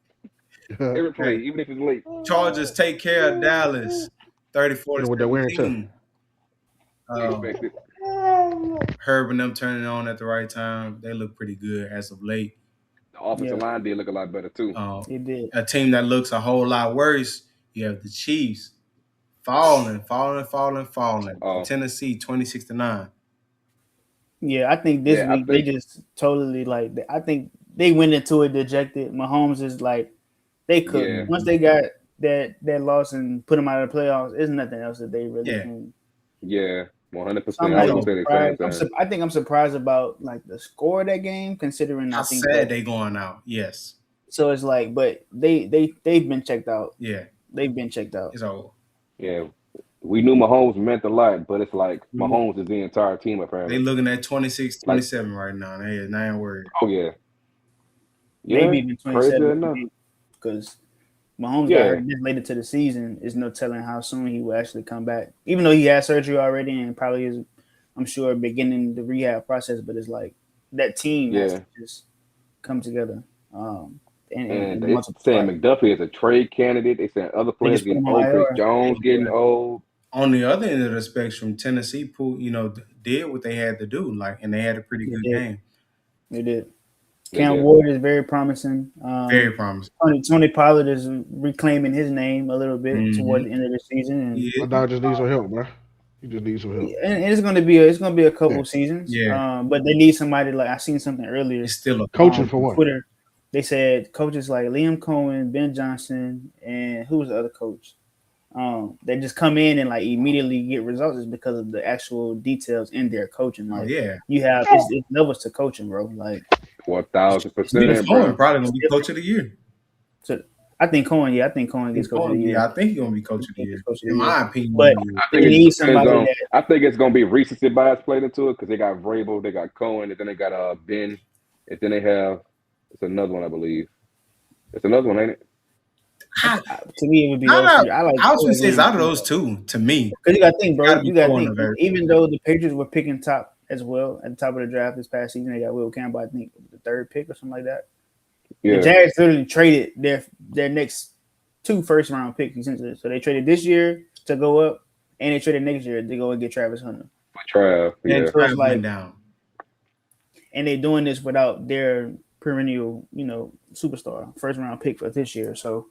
Every play, even if it's late. Chargers take care of Dallas. 34 with the wearing Herb and them turning on at the right time. They look pretty good as of late. The offensive line did look a lot better too. It did. A team that looks a whole lot worse. You have the Chiefs falling. Tennessee 26-9. Yeah, I think this week they just totally I think they went into it dejected. Mahomes is like they couldn't once they got that loss and put them out of the playoffs. There's nothing else that they really can. Yeah, 100%. I think I'm surprised about like the score of that game, considering how sad they going out. Yes. So it's like, but they've been checked out. Yeah, they've been checked out. It's over. Yeah. We knew Mahomes meant a lot, but it's like Mahomes is the entire team apparently. They looking at 26-27 right now. They ain't worried. Oh yeah. Maybe even 27 because Mahomes got hurt this later to the season. There's no telling how soon he will actually come back. Even though he had surgery already and probably is, I'm sure, beginning the rehab process. But it's like that team has to just come together. And they're saying McDuffie is a trade candidate. They saying other players getting old. Chris Jones getting old. On the other end of the spectrum, Tennessee did what they had to do, and they had a pretty good game. They did. Cam Ward is very promising. Very promising. Tony Pollard is reclaiming his name a little bit toward the end of the season. And my dog just needs some help, bro. He just needs some help. And it's gonna be a couple seasons. Yeah. But they need somebody I seen something earlier. It's still a coaching for what? Twitter. They said coaches like Liam Cohen, Ben Johnson, and who was the other coach? They just come in and immediately get results is because of the actual details in their coaching. You have it's levels to coaching, bro. 1,000%, Cohen bro. probably gonna be coach of the year. So I think Cohen gets coach of the year. Yeah, I think he's gonna be coach of the year. Coach of the In year. my opinion, But I they think need it depends somebody on. that I think it's gonna be recency bias played into it because they got Vrabel, they got Cohen, and then they got Ben, and then they have it's another one I believe. It's another one, ain't it? to me it would be those three. I I was gonna say it's out of those two to me. Because you got to think, bro. Gotta be You got to Cohen think. or Vrabel. Even though the Patriots were picking top as well at the top of the draft this past season, they got Will Campbell, I think, the third pick or something like that. Yeah. The Jags literally traded their next 2 first-round picks essentially. So they traded this year to go up, and they traded next year to go and get Travis Hunter. Trav, yeah. And Trav went down. And they're doing this without their perennial, superstar first-round pick for this year. So,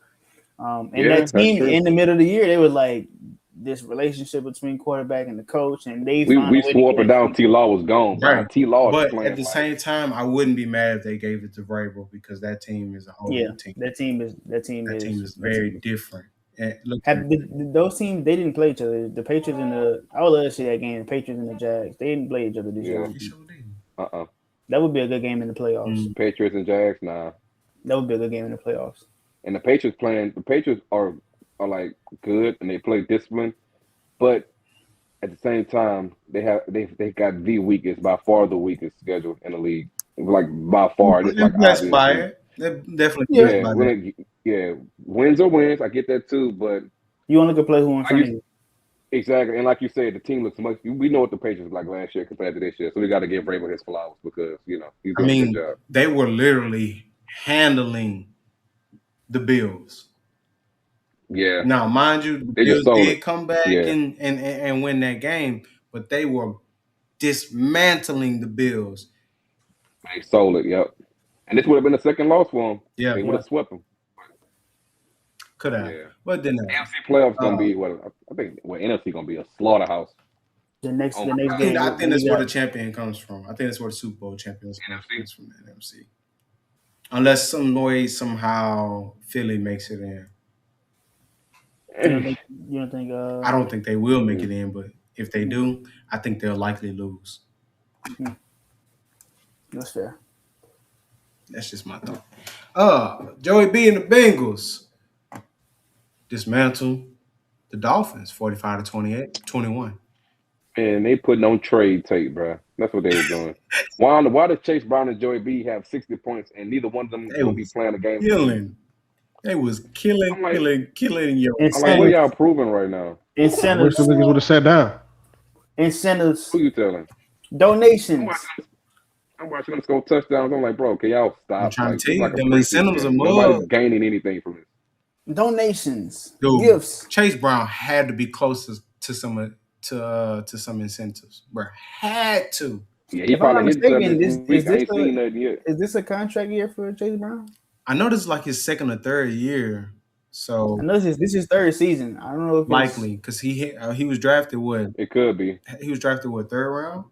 that team in the middle of the year, they were like this relationship between quarterback and the coach, and we swore up and down. T. Law was gone, right? T. Law, but at the same time, I wouldn't be mad if they gave it to Vrabel because that team is a whole team. That team is very different. And look, those teams they didn't play each other. The Patriots and I would love to see that game. The Patriots and the Jags, they didn't play each other this year. That would be a good game in the playoffs. Patriots and Jags, nah. That would be a good game in the playoffs. And the Patriots are like good and they play discipline, but at the same time they got the weakest, by far the weakest schedule in the league. Like by far, it's like blessed by it. They're definitely wins are wins. I get that too, but you want to go play who in front of you. Exactly, and like you said, the team looks much. We know what the Patriots were like last year compared to this year, so we got to give Vrabel his flowers because he's doing a good job. They were literally handling the Bills. Yeah. Now, mind you, the Bills did come back and win that game, but they were dismantling the Bills. They sold it, yep. And this would have been the second loss for them. Yeah, they would have swept them. Could have. Yeah. But then NFC playoffs gonna be I think NFC gonna be a slaughterhouse. The next game. I think that's where the champion comes from. I think that's where the Super Bowl champion comes from, the NFC. Unless some way somehow Philly makes it in. You don't think? I don't think they will make it in, but if they do, I think they'll likely lose. That's fair. That's just my thought. Joey B and the Bengals dismantle the Dolphins 45-21. And they putting on trade tape, bro. That's what they were doing. Why does Chase Brown and Joey B have 60 points and neither one of them gonna be playing the game? They was killing your. I'm like, what y'all proving right now? Incentives. I wish the niggas would have sat down. Incentives. Who you telling? Donations. I'm watching them score touchdowns. I'm like, bro, can y'all stop? I'm trying to tell you, them incentives are more. Nobody's gaining anything from it. Donations. Dude, gifts. Chase Brown had to be closest to some incentives, bro. Had to. Yeah, he probably hit something. Is this a contract year for Chase Brown? I know this is like his second or third year. So I know this is his third season. I don't know if likely because he was drafted what? It could be. He was drafted what, third round?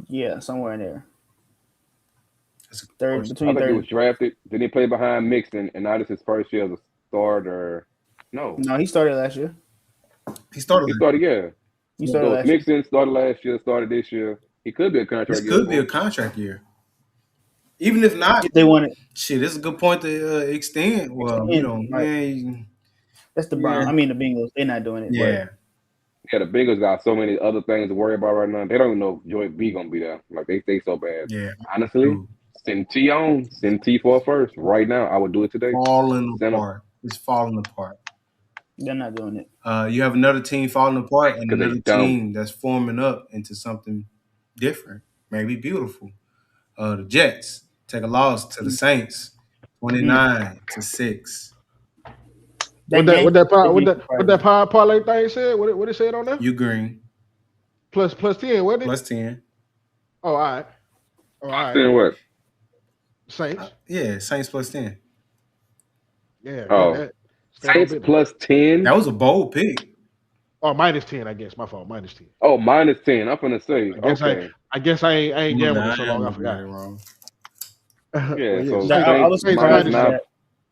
Yeah, somewhere in there. I think he was drafted. Then he played behind Mixon, and now this is his first year as a starter. No, he started last year. He started. Yeah. He started last Mixon year. Started last year. Started this year. He could be a contract. This could be a contract year. Even if not, if they want it. Shit, it's a good point to extend. Well, right. That's the Browns. I mean, the Bengals. They're not doing it. Yeah. Yeah, the Bengals got so many other things to worry about right now. They don't even know if Joey B gonna be there. Like they so bad. Yeah. Honestly, send T for a first right now. I would do it today. It's falling apart. They're not doing it. You have another team falling apart and another team that's forming up into something different, maybe beautiful. The Jets take a loss to the Saints, 29-6. What that power parlay thing said? What it said on there? You green. Plus 10, wasn't it? Plus 10. Oh, all right. All right. 10 what? Saints. Saints plus 10. Yeah. Saints plus 10. That was a bold pick. Oh, minus 10, I guess. My fault. Minus 10. Oh, minus 10. I'm gonna say. I guess I ain't gambling so long. I forgot. Wrong. So I was surprised by that.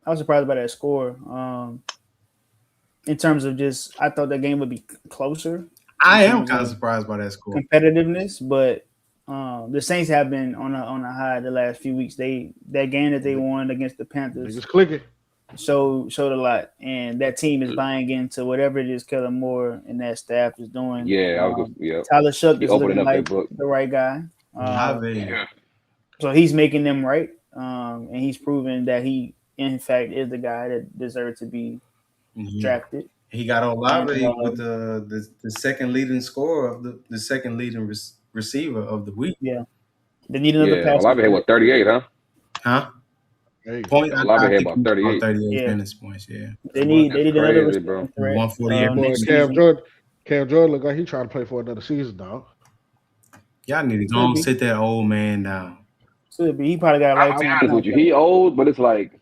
I was surprised by that score. In terms of just, I thought that game would be closer. I am kind of surprised by that score. Competitiveness, but The Saints have been on a high the last few weeks. That game that they won against the Panthers Niggas clicking. showed a lot, and that team is buying into whatever it is Kellen Moore and that staff is doing. Yeah, I was just Tyler Shook He is opening looking up like that book. the right guy. Yeah. So he's making them right, and he's proven that he, in fact, is the guy that deserves to be drafted. He got Olave with the second leading scorer of the second leading receiver of the week. Yeah, they need another pass. Olave had what 38, huh? Huh? Hey. Point. Olave I had think about 38. 38 fantasy points. Yeah. They need another crazy, receiving bro. threat. 148 next Cam season. Jordan look like he trying to play for another season, dog. Y'all need to go and sit that old man down. Should be. He probably got a I'll be lifetime. honest with you. He old, but it's like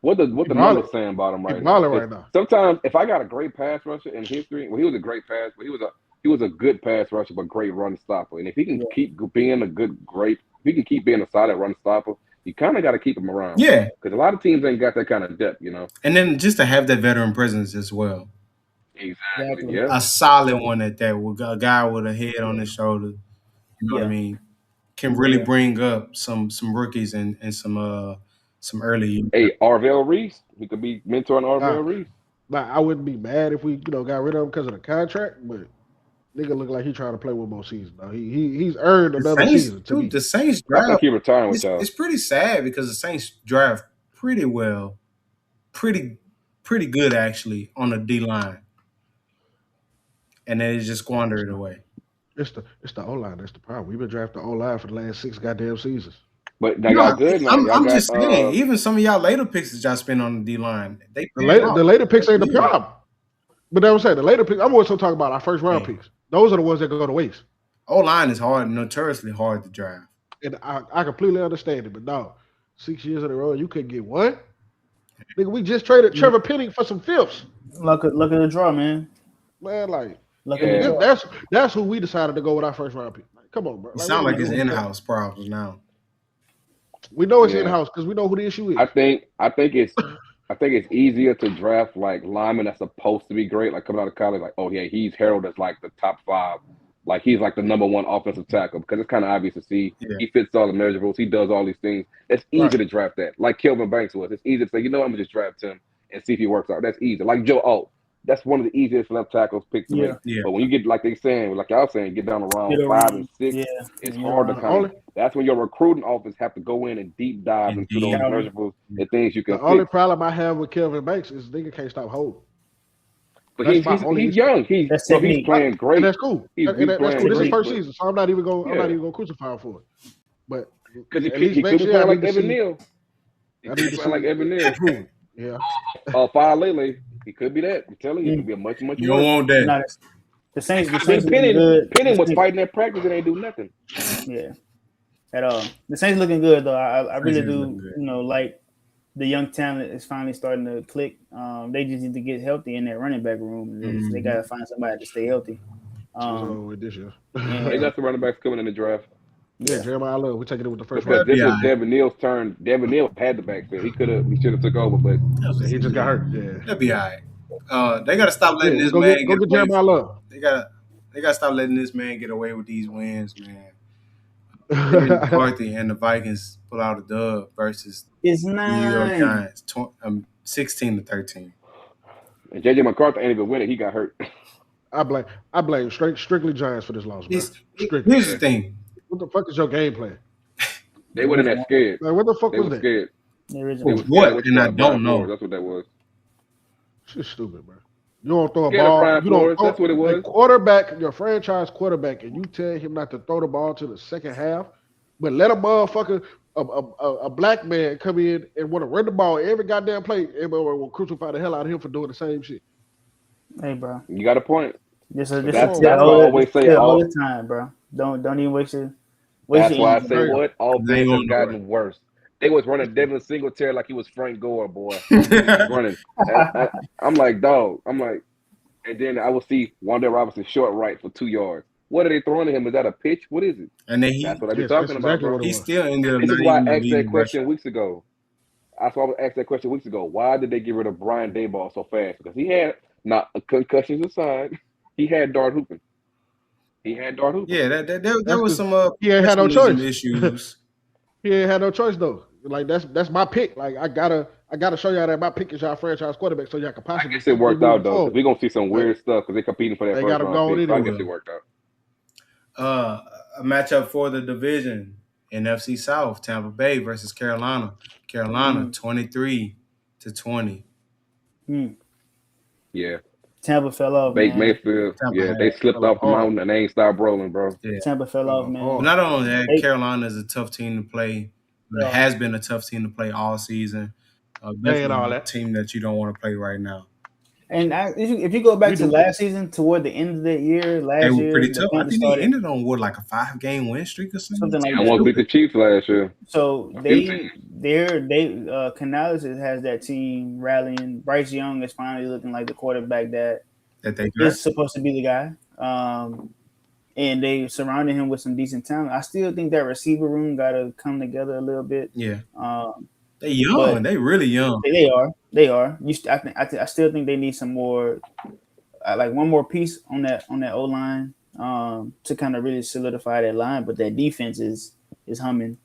what the numbers saying about him right now. Right now. Sometimes if I got a great pass rusher in history, well, he was a great pass, but he was a good pass rusher, but great run stopper. And if he can keep being if he can keep being a solid run stopper, you kind of got to keep him around. Yeah, because a lot of teams ain't got that kind of depth, And then just to have that veteran presence as well. Exactly. Yeah. A solid one at that, with a guy with a head on his shoulder. You know what I mean? Can really bring up some rookies and some early. Hey, Arvell Reese, he could be mentoring Arvell Reese. I wouldn't be mad if we got rid of him because of the contract, but nigga look like he trying to play one more season. Now he's earned another season. Dude, the Saints draft. I think he retiring with y'all. It's pretty sad because the Saints draft pretty well, pretty good actually on the D line, and they just squander it away. It's the O line. That's the problem. We've been drafting O line for the last 6 goddamn seasons. But they got good now. I'm just saying, even some of y'all later picks that y'all spend on the D line, the later picks ain't the problem. But that was saying the later picks. I'm also talking about our first round picks. Those are the ones that go to waste. O line is notoriously hard to draft. And I completely understand it, but no, 6 years in a row you couldn't get one. Nigga, we just traded Trevor Penning for some fifths. Look at the draw, man. Man, like that's who we decided to go with our first round pick. Like, come on, bro. It sounds like it's in-house problems now. We know it's in-house because we know who the issue is. I think it's easier to draft like linemen that's supposed to be great, like coming out of college, like, oh yeah, he's heralded as like the top 5. Like he's like the number 1 offensive tackle because it's kind of obvious to see he fits all the measurables. He does all these things. It's easy to draft that. Like Kelvin Banks was. It's easy to say, I'm going to just draft him and see if he works out. That's easy. Like Joe Alt. That's one of the easiest left tackles picked to make. Yeah. But when you get, like they saying, like y'all saying, get down around 5 and 6, it's hard to kind of. That's when your recruiting office have to go in and deep dive into those measurables and things you can The only problem I have with Kelvin Banks is nigga can't stop holding. But he's young. He's playing great. And that's cool. He's that's cool. This is great, first season, so I'm not even going crucify him for it. But because he could be playing like Evan Neal. He could be playing like Evan Neal. Yeah. Lele. He could be that. I'm telling you, he could be a much You don't want that. No, the Saints Penning was fighting at practice and they do nothing. Yeah, at all. The Saints looking good though. I really do. Like the young talent is finally starting to click. They just need to get healthy in that running back room. They got to find somebody to stay healthy. This year. They got the running backs coming in the draft. Yeah, Jeremiah Love. We're taking it with the first because round. this was Devin Neal's turn. Devin Neal had the backfield. He should have took over, but he just got hurt. Yeah, that'd be all right. They gotta stop letting this man go get Jeremiah Love. They gotta stop letting this man get away with these wins, man. McCarthy and the Vikings pull out a dub versus New York Giants, 16-13. And JJ McCarthy ain't even winning. He got hurt. I blame strictly Giants for this loss. Here's the thing. What the fuck is your game plan? They wasn't that scared. Like, what the fuck was that? Scared. What? And I don't know. That's what that was. Shit's stupid, bro. You don't throw a ball. You don't. That's what it was. Quarterback, your franchise quarterback, and you tell him not to throw the ball to the second half, but let a motherfucker, a black man, come in and want to run the ball every goddamn play. Everybody will crucify the hell out of him for doing the same shit. Hey, bro. You got a point. That's what I always say all the time, bro. Don't even waste your. That's why I say what all things have gotten worse. They was running Devin Singletary like he was Frank Gore, boy. Running. I'm like, dog. I'm like, and then I will see Wan'Dale Robinson short right for 2 yards. What are they throwing to him? Is that a pitch? What is it? And then that's what I be talking about, bro. He still ended up. This is why I asked that question weeks ago. That's why I asked that question weeks ago. Why did they get rid of Brian Daboll so fast? Because he had, not concussions aside, he had Dart hooping. He had Dart Hooper. Yeah, there That's was because some he ain't had no professionalism choice. issues. He ain't had no choice though. Like that's my pick. Like I gotta show y'all that my pick is y'all franchise quarterback, so y'all can I possibly guess it keep me worked out moving though, because forward. we're gonna see some But weird stuff because they're competing for that they first gotta round go on pick. So I guess anyway. it worked out. A matchup for the division, NFC South, Tampa Bay versus Carolina. Carolina 23-20. Yeah. Tampa fell off, Baker man. Mayfield, Tampa yeah, they slipped Fell off off the hard. mountain and they ain't stopped rolling, bro. Yeah. Tampa fell Fell off, off man. But hard. not only that, They, Carolina is a tough team to play. they It are. has been a tough team to play all season. They ain't all Definitely a that. team that you don't want to play right now. And if you go back We to do. last season, toward the end of that year, They last were year, pretty the tough. I Panthers think they started ended on like a 5-game win streak or something. something like I that. almost beat the Stupid Chiefs last year. So A few times. Canales has that team rallying. Bryce Young is finally looking like the quarterback that that they got. is supposed to be the guy. And they surrounded him with some decent talent. I still think that receiver room got to come together a little bit. Yeah. Um, They young. but They really young. they are. They are. I still think they need some more, like one more piece on that O line, to kind of really solidify that line. But that defense is humming.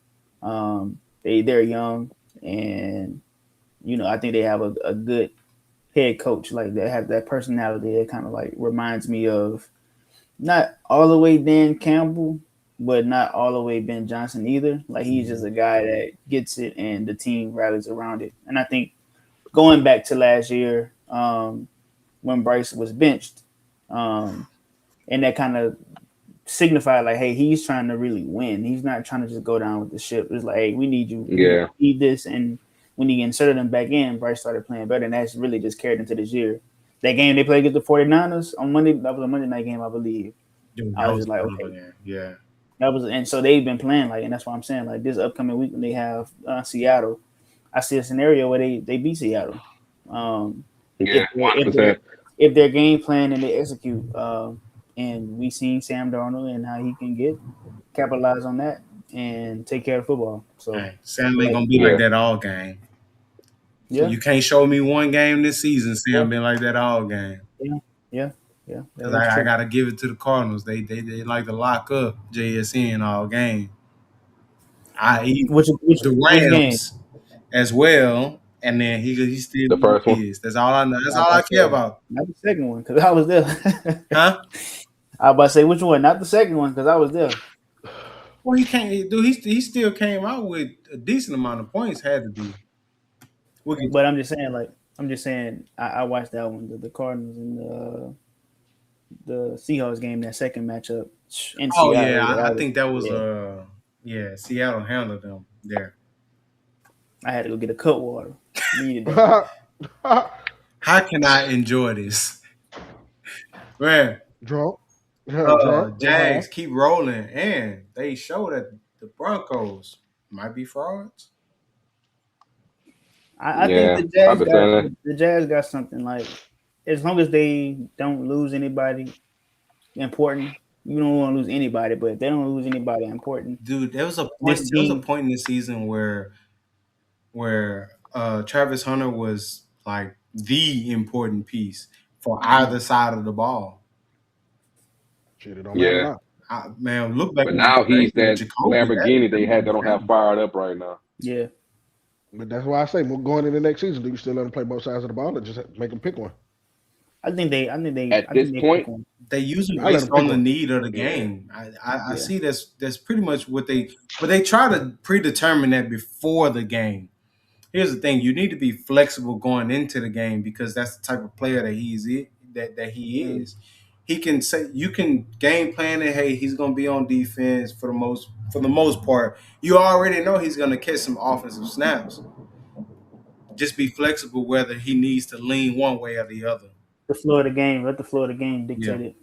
They're young, and I think they have a good head coach, like they have that personality that kind of like reminds me of not all the way Dan Campbell, but not all the way Ben Johnson either. Like he's just a guy that gets it and the team rallies around it. And I think going back to last year, when Bryce was benched, and that kind of signified like, hey, he's trying to really win. He's not trying to just go down with the ship. It's like, hey, we need you. Yeah. We need this. And when he inserted him back in, Bryce started playing better, and that's really just carried into this year. That game they played against the 49ers on Monday, that was a Monday night game, I believe. Dude, I was just like, okay. Yeah. That was, and so they've been playing like, and that's why I'm saying like this upcoming week when they have Seattle, I see a scenario where they beat Seattle. Yeah, 100%. If their game plan and they execute, and we seen Sam Darnold and how he can capitalize on that and take care of football. So Hey, Sam ain't gonna be like that all game. Yeah. You can't show me one game this season Sam been like that all game. Yeah. Because I gotta give it to the Cardinals. They like to lock up JSN all game. Which the game? Rams as well, and then he still The first one. is. That's all I know. That's all I care about. Not the second one, because I was there. Huh? I was about to say which one, not the second one, because I was there. Well, he can't do. He still came out with a decent amount of points. Had to be. But I'm just saying, I watched that one, the Cardinals and the Seahawks game, that second matchup in Seattle. I think that was Seattle handled them there. I had to go get a cut water. Needed that. How can I enjoy this, man? Drunk. Jags keep rolling, and they show that the Broncos might be frauds. I think the Jags got something, like, as long as they don't lose anybody important. You don't want to lose anybody, but if they don't lose anybody important, dude, there was a point in the season where Travis Hunter was like the important piece for either side of the ball. Shit, it don't matter now. Man, look back. But now he's that Lamborghini they had that don't have fired up right now. Yeah. But that's why I say, going into the next season, do you still let them play both sides of the ball, or just make them pick one? I think they. At this point, they use them based on the need of the game. I see that's pretty much what they try to predetermine that before the game. Here's the thing: you need to be flexible going into the game because that's the type of player that he is. He can say you can game plan it. Hey, he's gonna be on defense for the most part. You already know he's gonna catch some offensive snaps. Just be flexible whether he needs to lean one way or the other. The flow of the game. Let the flow of the game dictate it.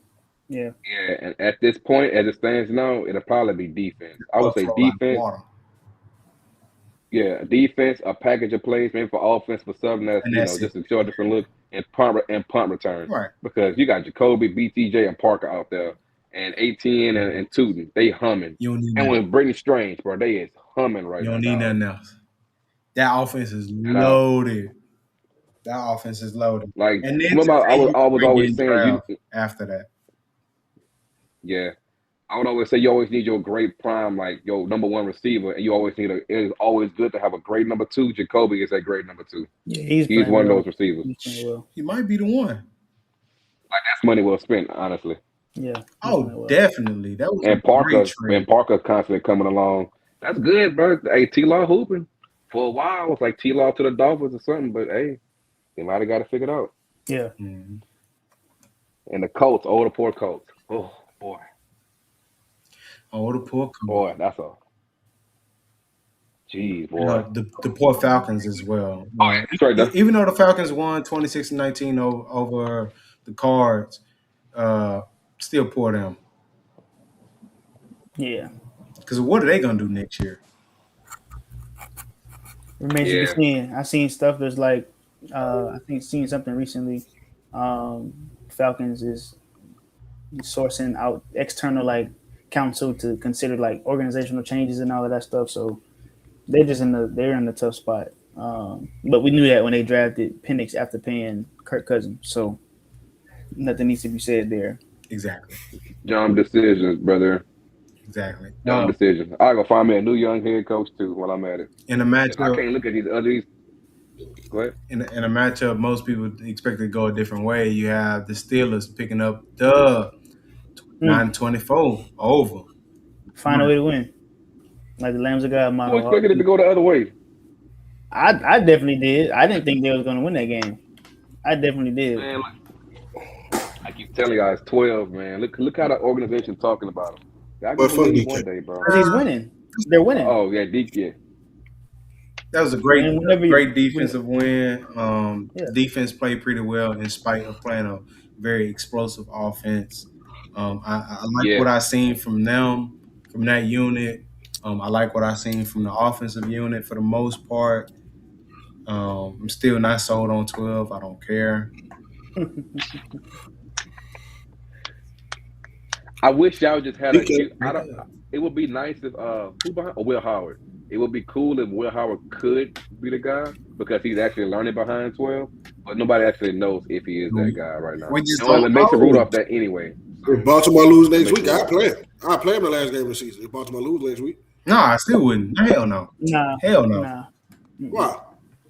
Yeah. Yeah, and at this point, as it stands now, it'll probably be defense. I would say defense. Yeah, defense, a package of plays, maybe for offense, for something that's just to show a different look, and punt return. Right. Because you got Jacoby, BTJ, and Parker out there, and 18 and Tootin, they humming. And with Brittany Strange, bro, they is humming right now. You don't need nothing else. That offense is loaded. Like, and then remember, I was always saying after that. Yeah, I would always say you always need your great prime, like your number one receiver, and you always need it is always good to have a great number two. Jacoby is a great number two. Yeah, he's He's playing one of well. those receivers. He's playing well. He might be the one. Like that's money well spent, honestly. Yeah. Oh, definitely. That was And a great trade. Parker constantly coming along. That's good, bro. Hey, T-Law hooping for a while. It was like T-Law to the Dolphins or something, but hey, they might have got it figured out. Yeah. Mm-hmm. And the Colts, the poor Colts. Oh boy. Oh, the poor Colts. Boy, that's a. Jeez, boy. You know, the poor Falcons as well. Oh, yeah, that's right, though. Even though the Falcons won 26-19 over the Cards, still poor them. Yeah. Because what are they gonna do next year? Remains to be seen. I seen stuff that's like, I think seen something recently. Falcons is sourcing out external like counsel to consider like organizational changes and all of that stuff. So they're in a tough spot. But we knew that when they drafted Penix after paying Kirk Cousins. So nothing needs to be said there. Exactly. Dumb decisions, brother. Exactly. Dumb decisions. I go find me a new young head coach too while I'm at it. In a matchup, I can't look at these others. Go ahead. In a matchup, most people expect to go a different way. You have the Steelers picking up the 9-24 over. Find a way to win. Like the Lambs of God model. Who expected it to go the other way? I definitely did. I didn't think they was going to win that game. I definitely did. Man, I keep telling you guys, 12, man. Look how the organization's talking about him. I can believe one day, bro. He's winning. They're winning. Oh yeah, DK. That was a great defensive win. Defense played pretty well in spite of playing a very explosive offense. I like what I seen from them, from that unit. I like what I seen from the offensive unit for the most part. I'm still not sold on 12. I don't care. I wish y'all just had it would be nice if who behind Will Howard. It would be cool if Will Howard could be the guy because he's actually learning behind 12, but nobody actually knows if he is that guy right now. It makes a root off that anyway. If Baltimore lose next week, I'll play him. I'll play him the last game of the season. If Baltimore lose next week. No, I still wouldn't. Hell no. Nah. Hell no. Nah. Why?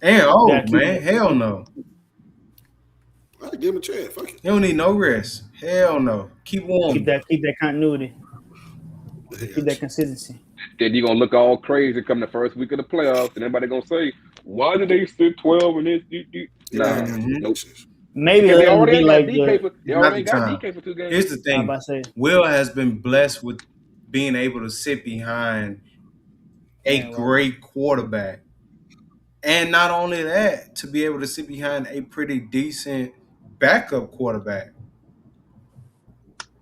And man. Hell no. I'll give him a chance. Fuck it. You don't need no rest. Hell no. Keep warm. Keep that continuity. Keep that consistency. Then you're gonna look all crazy come the first week of the playoffs, and everybody gonna say, "Why did they sit 12 in this?" Nah, nope. Maybe they already got DK for 2 games. Here's the thing: Will has been blessed with being able to sit behind a great quarterback, and not only that, to be able to sit behind a pretty decent backup quarterback.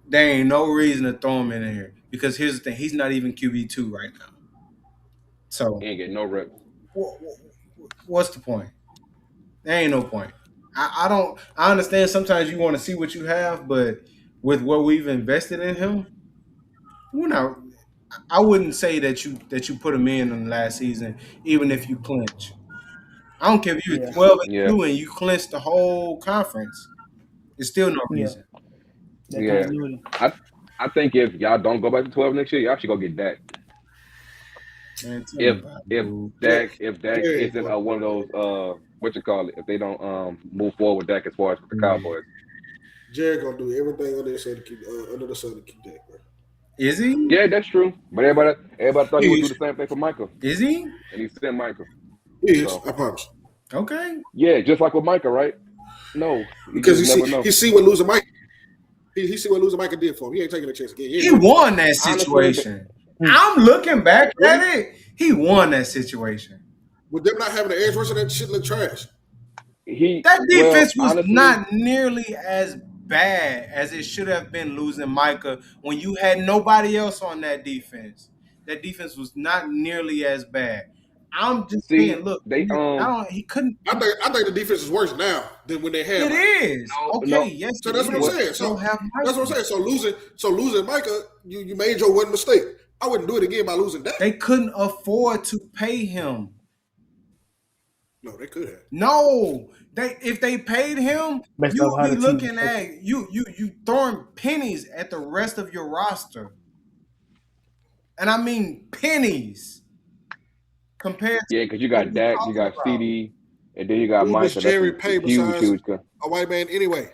There ain't no reason to throw him in here because here's the thing: he's not even QB2 right now. So he ain't getting no reps. What's the point? There ain't no point. I understand sometimes you want to see what you have, but with what we've invested in him, we're not. I wouldn't say that you put him in the last season, even if you clinch. I don't care if you're 12-2 and you clinch the whole conference. It's still no reason. I think if y'all don't go back to 12 next year, y'all should go get Dak. If Dak isn't one of those if they don't move forward with Dak as far as with the Cowboys. Jared gonna do everything under the sun to keep Dak, bro. Is he? Yeah, that's true. But everybody thought he would do the same thing for Michael. Is he? And he sent Michael. He is, I promise. Okay. Yeah, just like with Michael, right? No, because he see what losing Michael. He see what losing Michael did for him. He ain't taking a chance again. He won that situation. I'm looking back at it. He won that situation. With them not having an edge rusher, that shit look trash. That defense was not nearly as bad as it should have been losing Micah when you had nobody else on that defense. That defense was not nearly as bad. I'm just saying, look, he couldn't. I think the defense is worse now than when they had. It is okay. Yes, so that's what I'm saying. So that's what I'm saying. So losing Micah, you made your one mistake. I wouldn't do it again by losing that. They couldn't afford to pay him. No, they could have. No, if they paid him, you would be looking at you throwing pennies at the rest of your roster. And I mean pennies compared to because you what got we're Dak, you talking got about. CD, and then you got Who does Micah. That's Jerry some pay huge, besides huge. a white man anyway?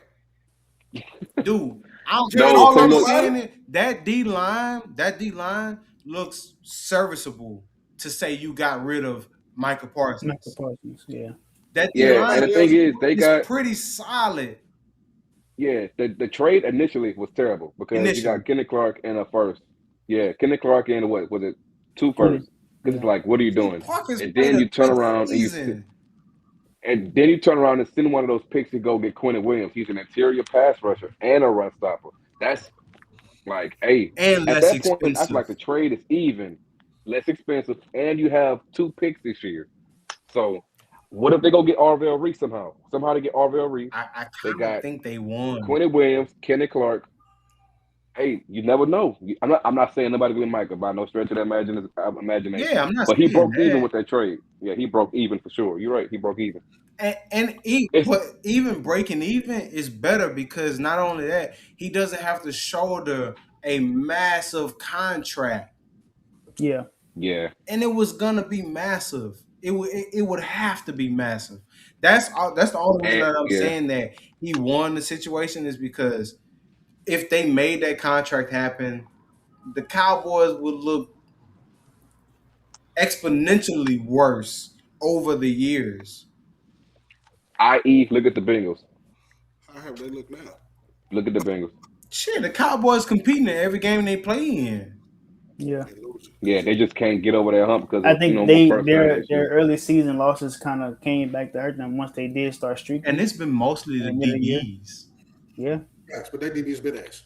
Dude, Jerry No, don't all so pay I'm look, nobody. saying is that D line looks serviceable to say you got rid of Michael Michael Parsons. Parsons, yeah. That D yeah, and line the Everybody else, thing is, they is got pretty solid the trade initially was terrible because you initially. got Kenny Clark and a first. Yeah, Kenny Clark and what was it? 2 20, firsts. Because it's yeah. like, what are you Kenny doing? Parker's And played then a you turn good around season. and send one of those picks to go get Quentin Williams. He's an interior pass rusher and a run stopper. That's like, hey, And at less that point, I feel expensive. like the trade is even, less expensive, and you have 2 picks this year. So, what if they go get Arvell Reese somehow? Somehow they get Arvell Reese. I They kind of got think they won. Quentin Williams, Kenny Clark. Hey, you never know. I'm not saying nobody gonna be Michael by no stretch of the imagination. Yeah, I'm not But he saying broke even that. with that trade. Yeah, he broke even for sure. You're right. He broke even. It's But even breaking even is better because not only that, he doesn't have to shoulder a massive contract. Yeah. yeah. And it was gonna be massive. It would have to be massive. That's the only reason And that I'm yeah. saying that he won the situation is because if they made that contract happen, the Cowboys would look exponentially worse over the years. I.e., look at the Bengals. How have they look now? Look at the Bengals. Shit, the Cowboys competing in every game they play in. Yeah. They losing. Yeah, they just can't get over that hump because I of think more personnel their issues. early season losses kind of came back to hurt them once they did start streaking And it's been mostly in the the middle of the year. DBs. Yeah. Yes, but that DB's been ass.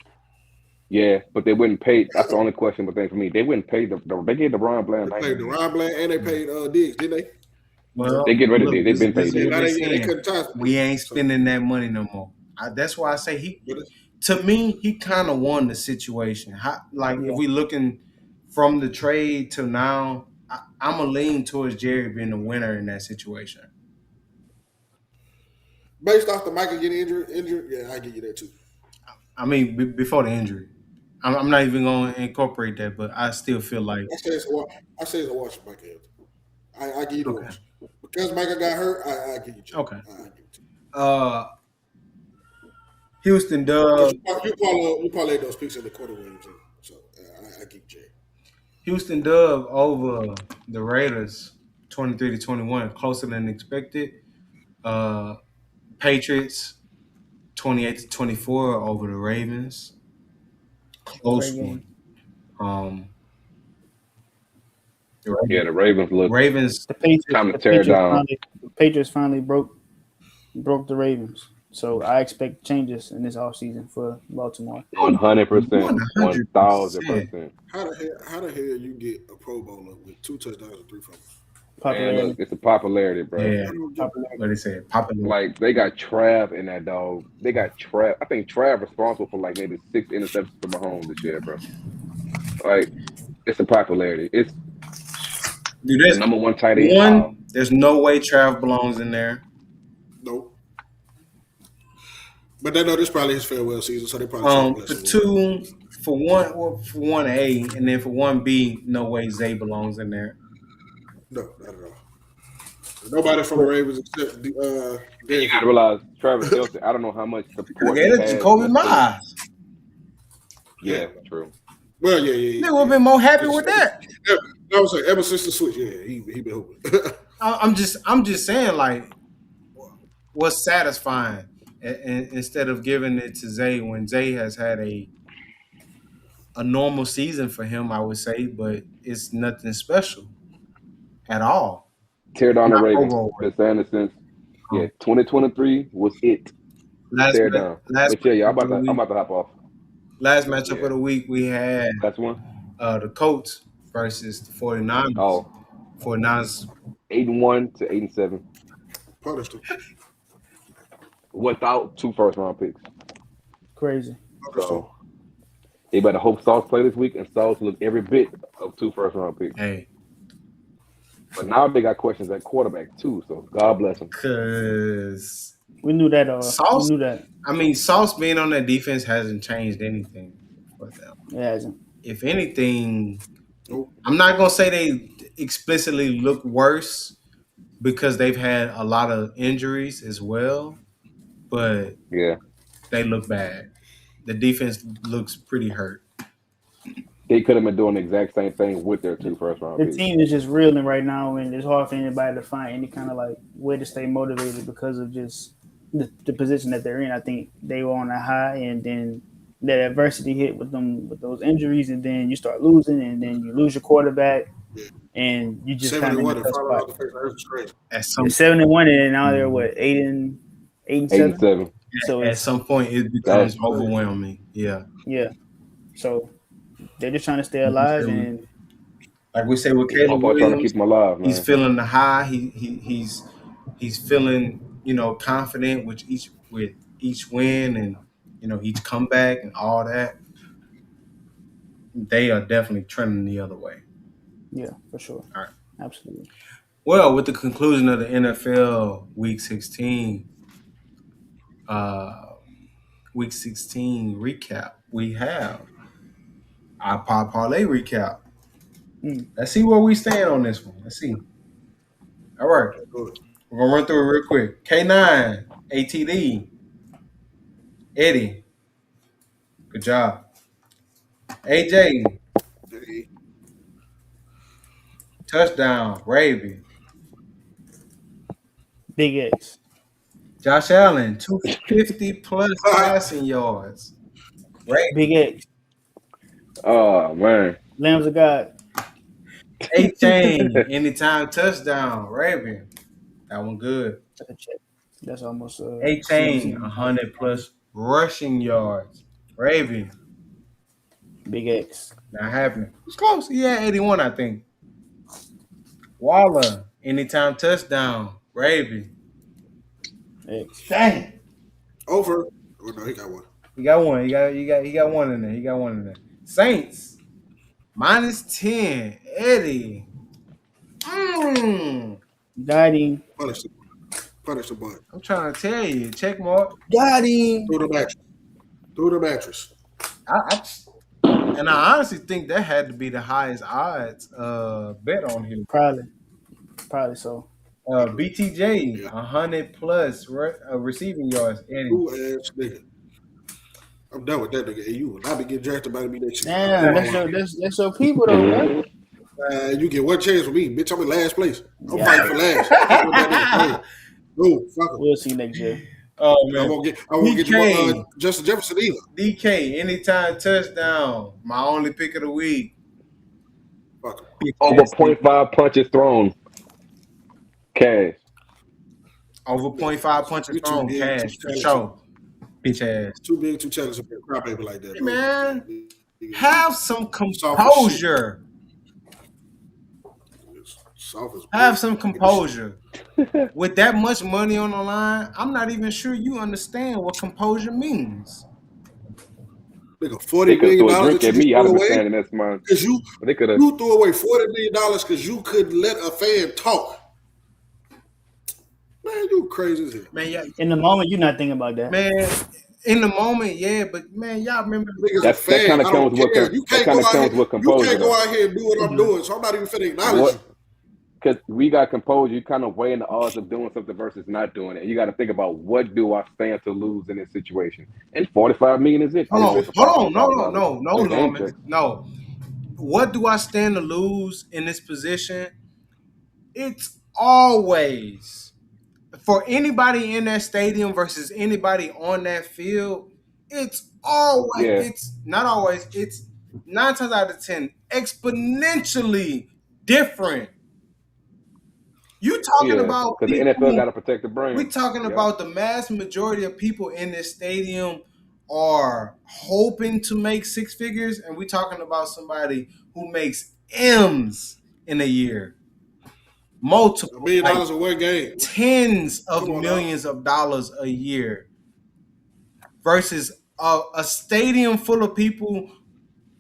Yeah, but they wouldn't pay. That's the only question thing for me. They wouldn't pay they gave DeRon Bland They $90 paid million. Deron Bland and they paid Diggs, didn't they? Well, They get rid of look, Diggs. They've been this paid is And what Diggs. now they're they saying. couldn't tie We ain't So, spending that money no more. That's why I say but it's- to me, he kind of won the situation. If Yeah. we looking from the trade to now, I'm a lean towards Jerry being the winner in that situation. based off the Michael getting injured, yeah, I give you that too. I mean, before the injury, I'm not even going to incorporate that, but I still feel like I say it's a wash, Michael. I give you the okay, wash because Michael got hurt. I give you Jerry. okay. I give you Jerry. Houston Because Dub, you parlay those picks in the quarter wins, so I give you Jerry. Houston Dub over the Raiders, 23-21, closer than expected. Patriots, 28-24 over the Ravens. Great Close game. one. Yeah, the Ravens look Ravens. The Patriots time to tear down. the Patriots finally broke the Ravens. So I expect changes in this offseason for Baltimore. 100%, 100%. 1000%. How the hell you get a Pro Bowler with 2 touchdowns and 3 fumbles? Man, Popularity. look, it's the popularity, bro. Yeah, Popularity. what they say, popular. Like they got Trav in that dog. They got Trav. I think Trav responsible for like maybe 6 interceptions for Mahomes this year, bro. Like it's the popularity. It's Dude, the number 1 tight end. Wow. There's no way Trav belongs in there. Nope. But they know this probably his farewell season, so they probably trying to bless him. For 1A, and then for 1B, no way Zay belongs in there. No, not at all. Nobody from the Ravens except You gotta realize Travis Kelce. I don't know how much support he has. Jacoby Myers. Yeah, true. Well, yeah. They would have been more happy with that. I was like, ever since the switch, yeah, he been hooping. I'm just saying, like, what's satisfying instead of giving it to Zay when Zay has had a normal season for him, I would say, but it's nothing special at all. Tear down the Not Ravens. overall. Been saying it since 2023 was it. Tear down. But yeah, I'm about to hop off. Last matchup of the week we had That's one. The Colts versus the 49ers. Oh. 49ers 8-1 to 8-7. Punished him. Without 2 first-round picks. Crazy. So they better hope Sauce play this week, and Sauce look every bit of 2 first-round picks. Hey. But now they got questions at quarterback too, so God bless them. Because we knew that. Sauce, we knew that. I mean, Sauce being on that defense hasn't changed anything for them. It hasn't. If anything, Nope. I'm not gonna say they explicitly look worse because they've had a lot of injuries as well, but Yeah, they look bad. The defense looks pretty hurt. they could have been doing the exact same thing with their 2 first-round The picks. team is just reeling right now, and it's hard for anybody to find any kind of like way to stay motivated because of just the position that they're in. I think they were on a high, and then that adversity hit with them with those injuries, and then you start losing, and then you lose your quarterback, Yeah. and you just kind of in 71 a and tough final spot. round defense. That's crazy. At They're some 7-1, and now they're what 8-7. 8-7. So at it's some point it That's becomes overwhelming. Yeah. yeah. So they're just trying to stay Like we alive, say with, and like we say with Caleb motherfucker trying to keep Williams, them alive, he's man. feeling the high. He's feeling, confident with each win and each comeback and all that. They are definitely trending the other way. yeah, for sure. All right. Absolutely. Well, with the conclusion of the NFL Week 16, Week 16 recap, we have our pop parlay recap. Let's see where we stand on this one. Let's see. All right. Good. We're going to run through it real quick. K9, ATD, Eddie. Good job. AJ, Hey, touchdown, Raven. Big X. Josh Allen, 250 plus passing yards. Raven. Big X. Oh man. Lambs of God. A-Chain, anytime touchdown, Raven. That one good. That's a check. That's almost A-Chain, 100 plus rushing yards. Raven. Big X. Not happening. It's close. He had 81, I think. Waller, anytime touchdown. Raven. X. Dang. over. Oh no, he got one. He got one. He got one in there. He got one in there. Saints, -10. Eddie. Got him. Punish the butt. I'm trying to tell you. Check mark. Got him. Through the mattress. Through the mattress. And I honestly think that had to be the highest odds bet on him. Probably so. BTJ, 100 plus receiving yards. Eddie. Who ass nigga. I'm done with that nigga. Hey, you will not be getting drafted by me next year. Damn, that's your people though, man. You get one chance with me, bitch. I'm in last place. I'm Yeah. fighting for last. Fuck with that nigga. No, fuck him. We'll see next year. Oh I man. won't get you Justin Jefferson either. DK, anytime touchdown. My only pick of the week. Fuck him. Over 0.5 punches thrown. Cash. Over 0.5 punches You too thrown. big, Cash too for sure. Bitch ass. Too big, too challenged to be a crybaby like that. Hey, Bro. man. Have some Soft as composure. Soft as Have some composure. With that much money on the line, I'm not even sure you understand what composure means. Nigga, They $40 could million throw a drink that at you me. just I'd threw have been away standing next month. because you But they could have. threw away $40 million because you couldn't let a fan talk. Man, you crazy as hell. Man, yeah, In the moment, you're not thinking about that. man, in the moment, yeah, but man, y'all remember Niggas That a fan. kinda I don't comes with care. com- You that can't kinda go out comes here. with You composure, can't go though. out here and do what I'm doing. So I'm not even finna acknowledge What? you. Because we got composure, you kind of weighing the odds of doing something versus not doing it. You got to think about what do I stand to lose in this situation, and 45 million is it. Hold on, no, It ain't Norman. No. What do I stand to lose in this position? It's always for anybody in that stadium versus anybody on that field. It's always, Yeah. it's not always, it's 9 times out of 10 exponentially different. You talking about because the NFL got to protect the brand. we talking about the mass majority of people in this stadium are hoping to make 6 figures, and we talking about somebody who makes M's in a year. Multiple, $1 million like in one game. tens of Come on, millions of dollars a year versus a stadium full of people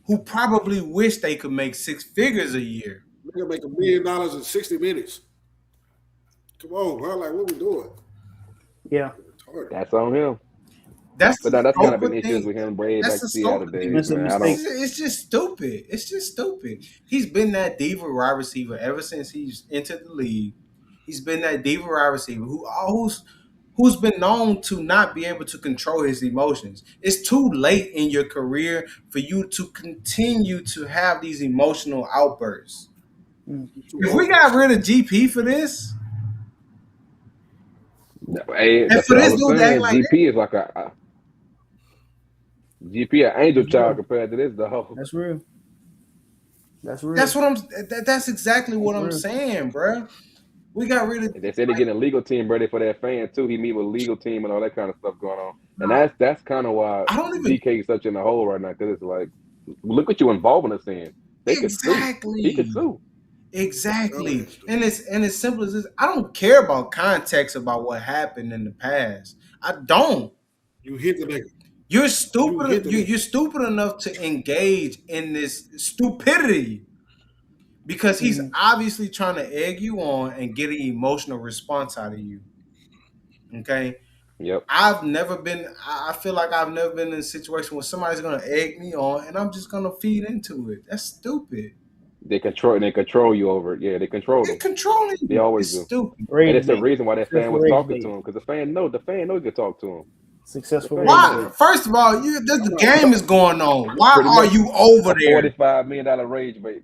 who probably wish they could make 6 figures a year. Nigga make $1 million in 60 minutes. Come on, bro. Like, what we doing? Yeah. That's on him. That's But the now that's kind of been stupid issues thing. with him way That's back the Seattle stupid thing. days, man. I don't. It's just stupid. It's just stupid. He's been that diva wide receiver ever since he's entered the league. He's been that diva wide receiver who's been known to not be able to control his emotions. It's too late in your career for you to continue to have these emotional outbursts. If we got rid of GP for this, Hey, and that's for what I this was dude to act saying. like GP is like a GP, an angel That's child real. compared to this dog. That's real. That's real. that's what that's exactly what That's I'm real. saying, bro. We got rid of And they said they're getting a legal team ready for their fans too. He meet with a legal team and all that kind of stuff going on. And that's kind of why I don't even DK is such in the hole right now because it's like, look what you involving us in. They could sue. He could exactly. sue. Exactly. And it's simple as this. I don't care about context about what happened in the past. I don't. You hit the nigga. You're You stupid. hit the nigga. You're stupid enough to engage in this stupidity because he's obviously trying to egg you on and get an emotional response out of you. Okay. Yep. I feel like I've never been in a situation where somebody's gonna egg me on and I'm just gonna feed into it. That's stupid. They control you over it. Yeah, they control They're them. controlling They you. always It's do. stupid. Rage And it's the bait. reason why that fan was Successful talking rage to bait. him because the fan knows he could talk to him. Successful The rage fan Why? knows. bait. First of all, the game is going on. Why Pretty are much you over a there? $45 million rage bait.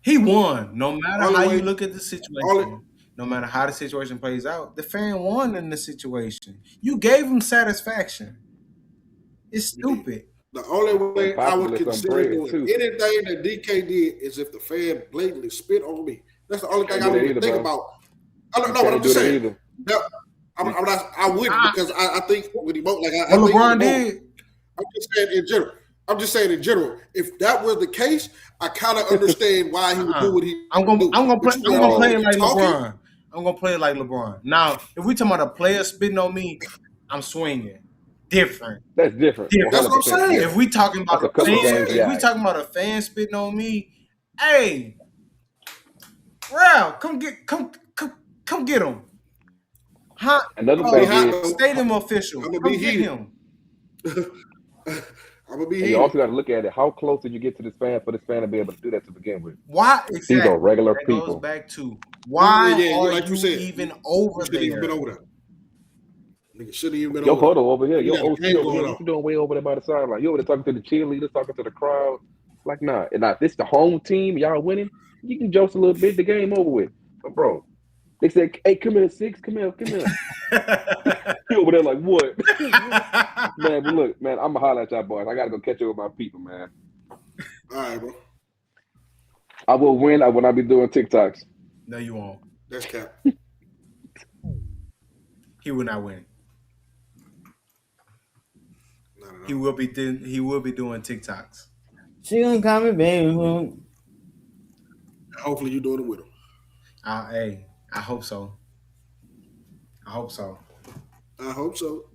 He won. No matter Only how way- you look at the situation, no matter how the situation plays out, the fan won in the situation. You gave him satisfaction. It's stupid. The only way I would possibly some consider bread, doing too. anything that DK did is if the fan blatantly spit on me. That's the only thing Can't I do would that even either, think bro. about. I don't You know what can't I'm do just that saying. either. No, I'm not. I wouldn't because I think with emote, like I What think LeBron with emote, did, I'm just saying in general. I'm just saying in general. If that was the case, I kind of understand why he would do what he I'm gonna do. But you I'm gonna play it already like talking. LeBron. I'm gonna play it like LeBron. Now, if we talking about a player spitting on me, I'm swinging. Different. That's different. That's what I'm 100% saying. different. If we talking about That's a couple games. if Yeah. we talking about a fan spitting on me, hey, Ralph, come get him. Huh? Another I'm gonna be thing hot is, though. Stadium official, I'm gonna come be get heated. him. I'm gonna be and heated. you also got to look at it. How close did you get to this fan for this fan to be able to do that to begin with? Why These are exactly? regular That people. goes back to why Yeah, are like you you said, even you over shouldn't even been there? over there. Nigga shouldn't even been Your over there. photo over here, You your got a OC game over going here. on. What you doing way over there by the sideline? You over there talking to the cheerleaders, talking to the crowd. Like, nah. And now, if this the home team, y'all winning, you can joke a little bit, the game over with. But, bro, they said, hey, come here, Six. Come here. You over there like, what? Man, but look, man, I'm going to holler at y'all boys. I got to go catch up with my people, man. All right, bro. I will win. I will not be doing TikToks. No, you won't. That's cap. He will not win. No. He will be doing TikToks. She gonna call me baby. Hopefully you doing it with him. Hey, I hope so. I hope so. I hope so.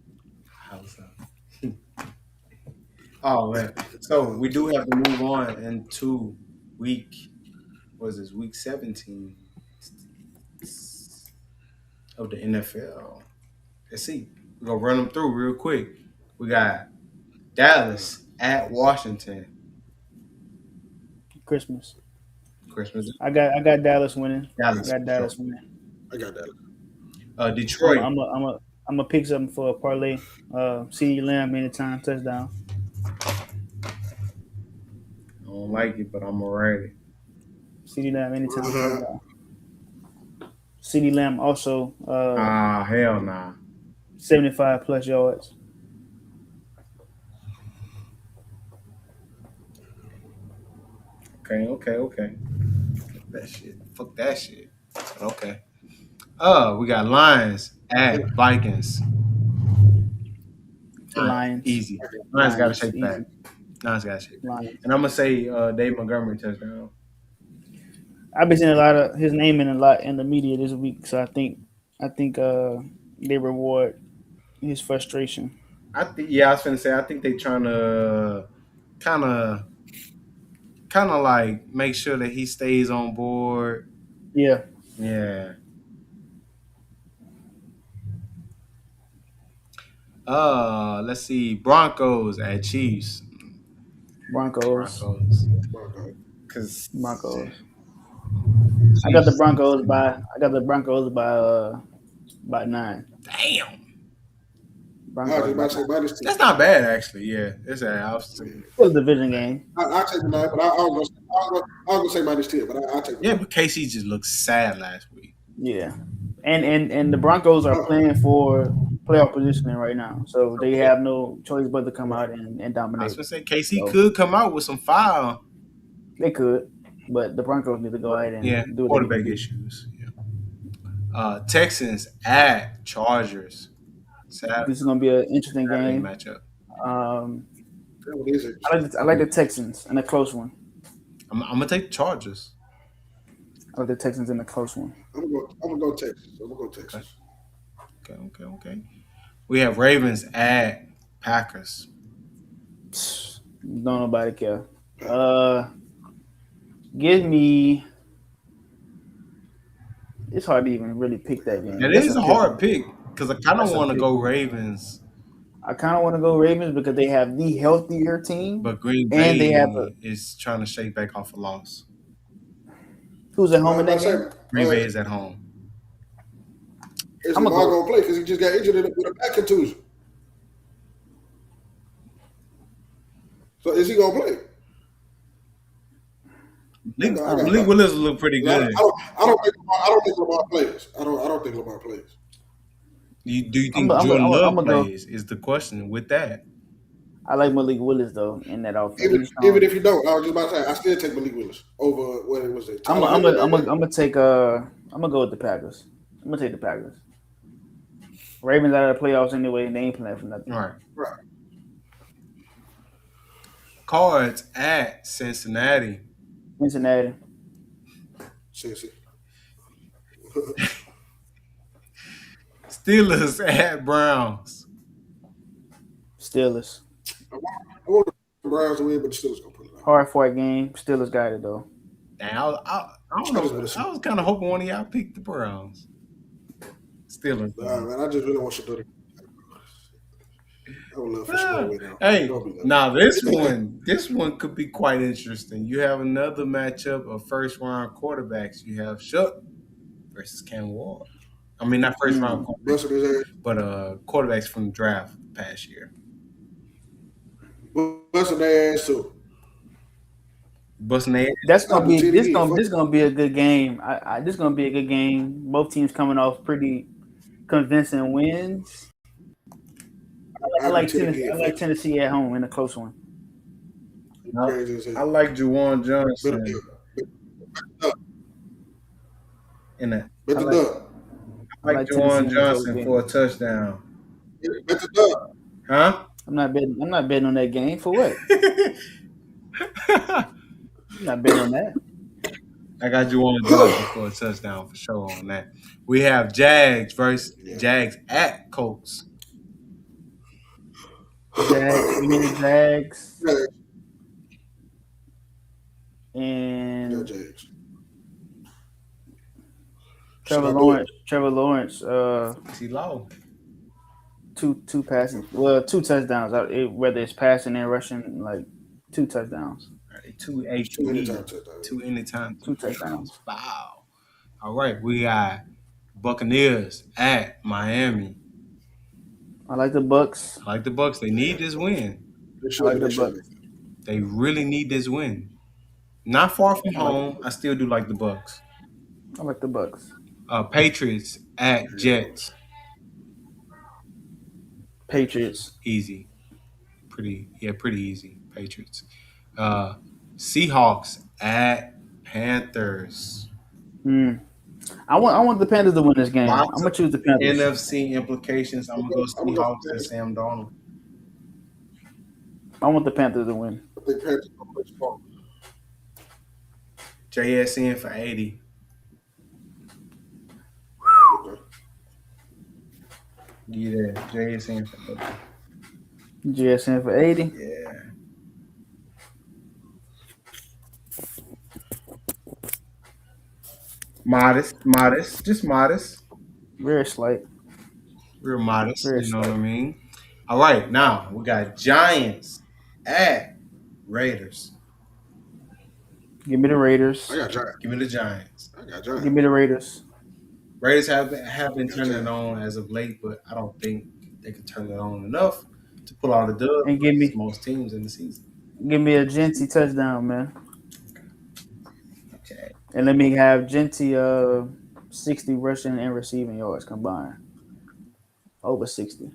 Oh man. So we do have to move on into week 17 of the NFL. Let's see. We're gonna run them through real quick. We got Dallas at Washington. Christmas. I got Dallas winning. Dallas, I got Dallas winning. I got that. Detroit. I'm a pick something for a parlay. CeeDee Lamb anytime touchdown. I don't like it, but I'm alright. CeeDee Lamb anytime touchdown. CeeDee Lamb also Hell nah. 75 plus yards. Okay. Fuck that shit. Okay. We got Lions at Vikings. Lions. Easy. Lions got to shake easy. back. Lions got to shake back. Lions. And I'm gonna say Dave Montgomery touchdown. I've been seeing a lot of his name in the media this week, so I think they reward his frustration. I was gonna say I think they trying to kind of like make sure that he stays on board. Yeah. Let's see. Broncos at Chiefs. Broncos. Broncos. Okay. Cause Broncos. I got the Chiefs. Broncos by 9. Damn. I was Broncos just by about to 9. say minus 10. That's not bad actually. Yeah. It's a Still a division game. I take the 9, but I was gonna say minus 10, but I take the 9. Yeah, but KC just looked sad last week. Yeah. And the Broncos are playing for playoff positioning right now. So they have no choice but to come out and I was dominate. gonna say KC So could come out with some fire. they could. But the Broncos need to go ahead and Yeah, do what they need to quarterback do. issues. Yeah. Texans at Chargers. Saturday This is gonna be an interesting game. matchup. What is it? I like the Texans in a close one. I'm gonna take the Chargers. I like the Texans in a close one. I'm gonna go Texas. I'm gonna go Texas. Okay. We have Ravens at Packers. Don't nobody care. Give me. It's hard to even really pick that game. It is a hard pick because I kind of want to go Ravens. I kind of want to go Ravens because they have the healthier team, but Green and they Bay have is trying to shake back off a loss. Who's at home in that game? Green Bay is at home. Is Lamar gonna play because he just got injured with a back contusion? So is he gonna play? Malik Willis look pretty good. I don't think Lamar plays. I don't think Lamar plays. Do you think Jordan Love plays? Is the question with that? I like Malik Willis though in that offense. Even if you don't, I was just about to say I still take Malik Willis over what was it? I'm gonna take I'm gonna go with the Packers. I'm gonna take the Packers. Ravens out of the playoffs anyway, and they ain't playing for nothing. Right. Cards at Cincinnati. Cincy. Steelers at Browns. Steelers. I want the Browns to win, but the Steelers gonna pull it out. Hard fought game. Steelers got it though. Dang, I don't know. I was kind of hoping one of y'all picked the Browns. Steelers. Nah, man, I just really want you to do it. I would love for Steelers to win. Hey, now this one could be quite interesting. You have another matchup of first round quarterbacks. You have Shook versus Cam Ward. I mean, not first round quarterbacks, but quarterbacks from the draft past year. Busting their ass too. Busting their ass. This gonna be a good game. This gonna be a good game. Both teams coming off pretty convincing wins. I like Tennessee at home in a close one. I like Juwan Johnson. I like Juwan Johnson for a touchdown. Huh? I'm not betting on that game for what? I'm not betting on that. I got Juwan Johnson for a touchdown for sure on that. We have Jags versus Jags at Colts. Jags. And Trevor Lawrence. Is he low? Two passing. Well, 2 touchdowns. Whether it's passing and rushing, like 2 touchdowns. Two anytime. 2 touchdowns. Wow. All right, we got Buccaneers at Miami. I like the Bucks. They need this win. I like the Bucks. They really need this win. Not far from home. I still do like the Bucks. I like the Bucks. Patriots at Jets. Patriots. Easy. Pretty easy. Patriots. Seahawks at Panthers. I want the Panthers to win this game. I'm gonna choose the Panthers. NFC implications. I'm gonna go Seahawks and Sam Darnold. I want the Panthers to win. I think Panthers gonna play strong. JSN for 80. Yeah, JSN for 80. JSN for 80? Yeah. Modest. Just modest. Very slight. Real modest. You know what I mean? All right, now we got Giants at Raiders. Give me the Raiders. I got Giants. Give me the Giants. I got Giants. Give me the Raiders. Raiders have been I got turning it Giants. on as of late, but I don't think they can turn it on enough to pull out a dub And give versus me most teams in the season. a Genty touchdown, man. Okay. And let me have Genty 60 rushing and receiving yards combined. Over 60.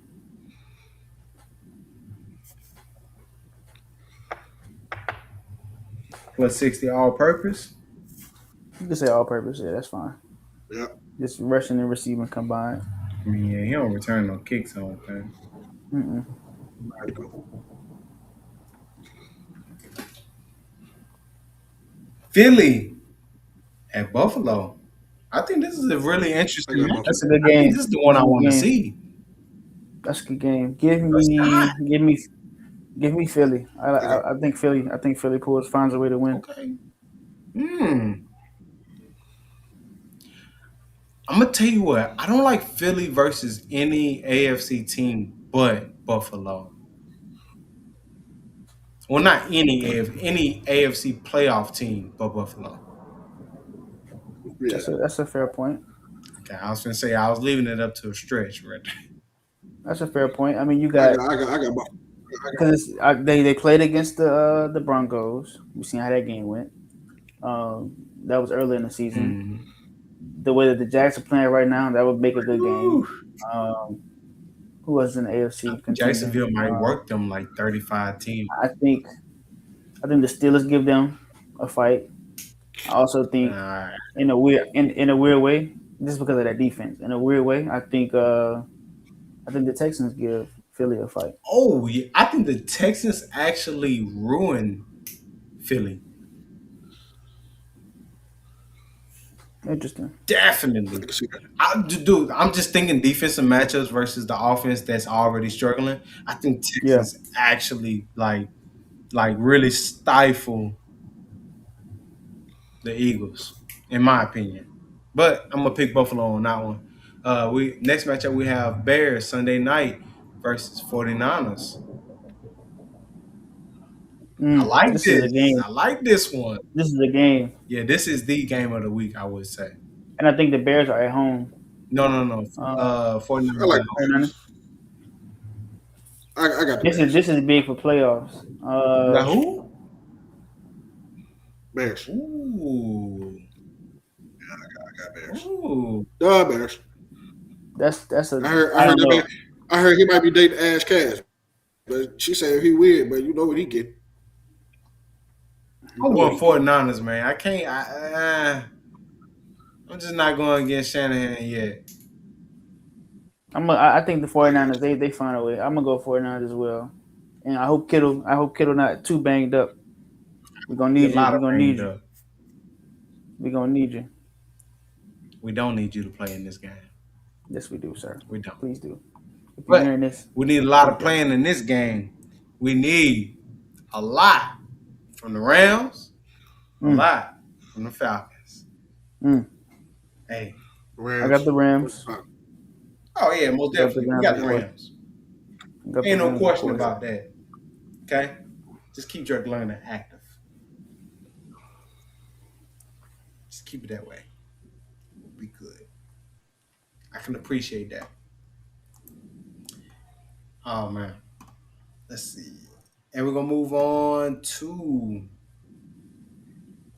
Plus 60 all purpose. You can say all purpose. Yeah, that's fine. Yeah. Just rushing and receiving combined. I mean, yeah, he don't return no kicks on thing. Mm-mm. Philly at Buffalo. I think this is a really interesting I got match. That's a good I think game. this is the one I want to see. That's a good game. Give me Philly. I think Philly finds a way to win. Okay. I'm gonna tell you what. I don't like Philly versus any AFC team but Buffalo. Well, not any AFC playoff team but Buffalo. Yeah. That's a fair point. Okay, I was gonna say I was leaving it up to a stretch right there. That's a fair point. I mean, you I got got Buffalo. because they played against the Broncos. We seen how that game went. That was early in the season. The way that the Jags are playing right now, that would make a good game. Who was in the AFC? Jacksonville might work them like 35 teams. I think the Steelers give them a fight. I also think in a weird way, just because of that defense. In a weird way, I think the Texans give Philly a fight. Oh, yeah. I think the Texans actually ruined Philly. Interesting. Definitely. Dude, I'm just thinking defensive matchups versus the offense that's already struggling. I think Texans actually like really stifle the Eagles, in my opinion. But I'm gonna pick Buffalo on that one. Next matchup we have Bears Sunday night versus 49ers. I like this. Is a game. I like this one. This is a game. Yeah, this is the game of the week, I would say. And I think the Bears are at home. No. 49ers. I like 49ers. I got this is big for playoffs. Who? Bears. Ooh. Yeah, I got Bears. Ooh. The Bears. That's a. I heard he might be dating Ash Cash, but she said he weird, but you know what he get. I'm going 49ers, man. I can't. I'm just not going against Shanahan yet. I think the 49ers they find a way. I'm gonna go 49ers as well, and I hope Kittle not too banged up. We're gonna need you. We're gonna need you. We're gonna need you. We don't need you to play in this game. Yes, we do, sir. We don't. Please do. If but you're hearing this, we need a lot of playing in this game. We need a lot from the Rams, a lot from the Falcons. Hey, Rams. I got the Rams. Oh yeah, most definitely. We got the Rams. Ain't no question about that. Okay, just keep Drake London active. Just keep it that way. We'll be good. I can appreciate that. Oh man, let's see, and we're gonna move on to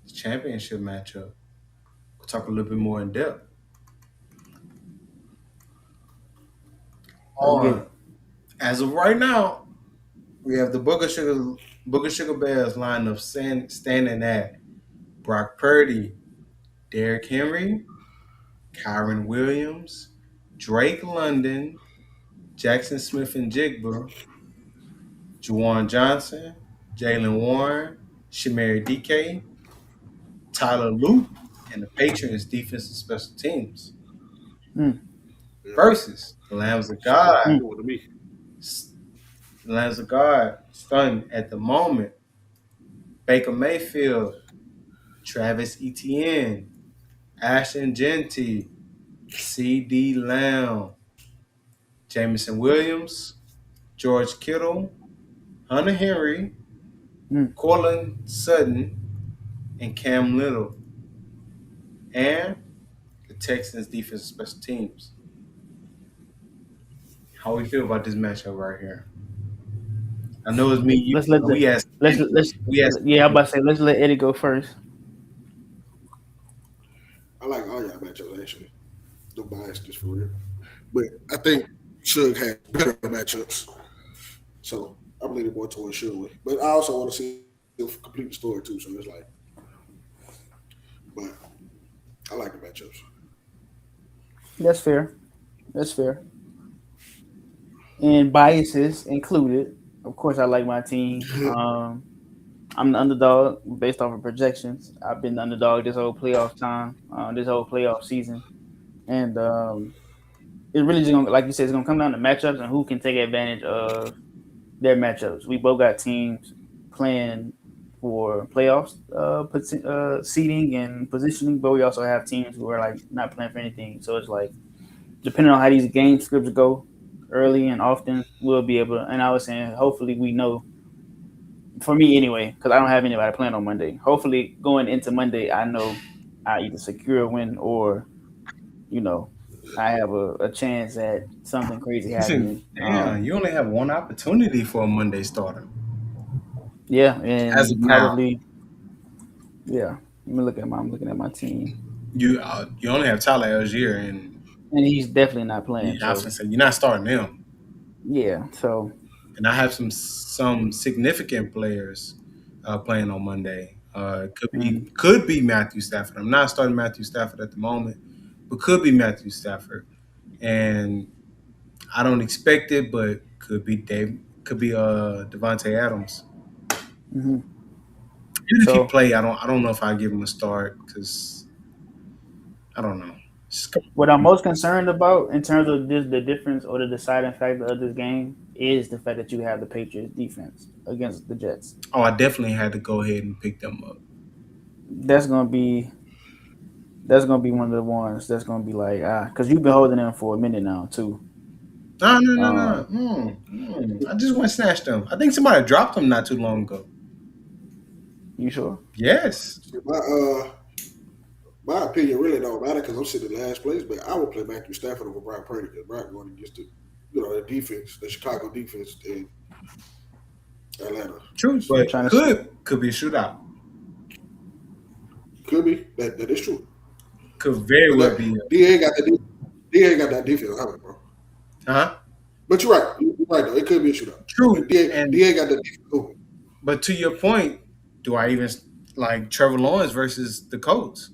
the championship matchup. We'll talk a little bit more in depth. As of right now, we have the Booger Sugar Bears lineup standing at Brock Purdy, Derrick Henry, Kyron Williams, Drake London, Jackson Smith and Jigba, Juwan Johnson, Jalen Warren, Shamari DK, Tyler Luke, and the Patriots defense and special teams. Versus the Lambs of God. The Lambs of God stunned at the moment. Baker Mayfield, Travis Etienne, Ashton Genty, C.D. Lamb, Jamison Williams, George Kittle, Hunter Henry, Mm. Cortland Sutton, and Cam Little, and the Texans defensive special teams. How we feel about this matchup right here? I know it's me, you. Let's let the We asked. let's We asked. yeah. I'm about to say let's let Eddie go first. I like all y'all matchups actually. No bias, just for real. But I think Suge had better matchups, so I'm leaning more towards Suge. But I also want to see the complete story too. So it's like, but I like the matchups. That's fair. That's fair. And biases included. Of course, I like my team. I'm the underdog based off of projections. I've been the underdog this whole playoff time, this whole playoff season, and it really just gonna, like you said, it's gonna come down to matchups and who can take advantage of their matchups. We both got teams playing for playoffs, seeding and positioning, but we also have teams who are like not playing for anything. So it's like depending on how these game scripts go early and often, we'll be able to. And I was saying, hopefully, we know. For me, anyway, because I don't have anybody playing on Monday. Hopefully, going into Monday, I know I either secure a win or, you know, I have a chance at something crazy Listen, happening. damn, you only have one opportunity for a Monday starter. Yeah, As of and now, probably, yeah. I'm looking at my team, you only have Tyler Algier, and and he's definitely not playing. I So was gonna say you're not starting them. yeah, so And I have some significant players playing on Monday. mm, Could be Matthew Stafford. I'm not starting Matthew Stafford at the moment, but could be Matthew Stafford. And I don't expect it, but could be Devontae Adams. mhm. Even if he So play, I don't know if I give him a start because I don't know. what I'm most concerned about in terms of this, the difference or the deciding factor of this game is the fact that you have the Patriots defense against the Jets. Oh, I definitely had to go ahead and pick them up. That's gonna be one of the ones that's gonna be like because you've been holding them for a minute now too. No, no, no, Um, no. I just went snatched them. I think somebody dropped them not too long ago. you sure? Yes. My opinion really don't matter because I'm sitting in last place. But I would play Matthew Stafford over Brock Purdy because Brock going against the defense, the Chicago defense in Atlanta. True, I'm but trying to. could be a shootout. Could be that is true. Could very But well be. D ain't got that defense, bro. Huh? But you're right. You're right though. It could be a shootout. True. But D And ain't got that defense open. but to your point, do I even like Trevor Lawrence versus the Colts?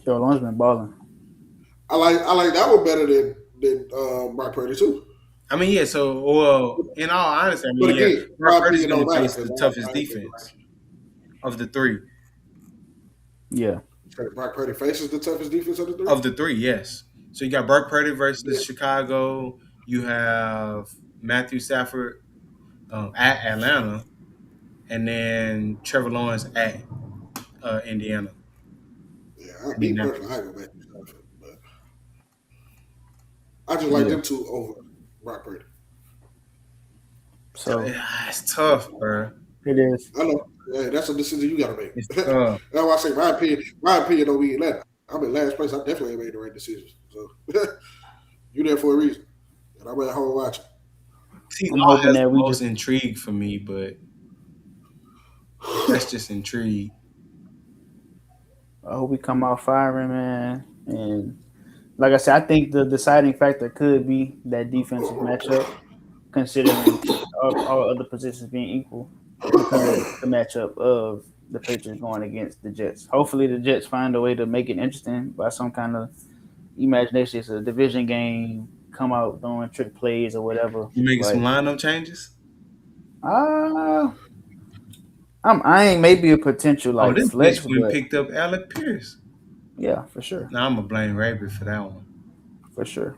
Joe Lawrence been balling. I like that one better than Brock Purdy too. I mean, yeah. So, well, in all honesty, I But mean, yeah, again, Brock my Purdy's opinion going don't to matter face because the toughest I ain't been defense of the three. Yeah, Brock Purdy faces the toughest defense of the three. Of the three, yes. So you got Brock Purdy versus Chicago. You have Matthew Stafford at Atlanta, and then Trevor Lawrence at Indiana. Yeah, me personally, I Indianapolis. go back to Stafford, but I just like yeah. them two over Brock Purdy. So It's tough, bro. it is. I know. Yeah, that's a decision you got to make. It's That's tough. why I say my opinion. My opinion don't mean that. I'm in last place. I definitely ain't made the right decisions. So you there for a reason, and I'm at home watching. T I'm Law hoping has the that we most just. intrigue for me, but that's just intrigue. I hope we come out firing, man. And like I said, I think the deciding factor could be that defensive matchup, considering all other positions being equal, because of the matchup of the Patriots going against the Jets. Hopefully, the Jets find a way to make it interesting by some kind of imagination. It's a division game. Come out doing trick plays or whatever. You making some Like, lineup changes? uh, I'm eyeing maybe a potential Oh, like this bitch flex, went and but picked up Alec Pierce. yeah, for sure, Now I'm gonna blame Rabbit for that one. for sure,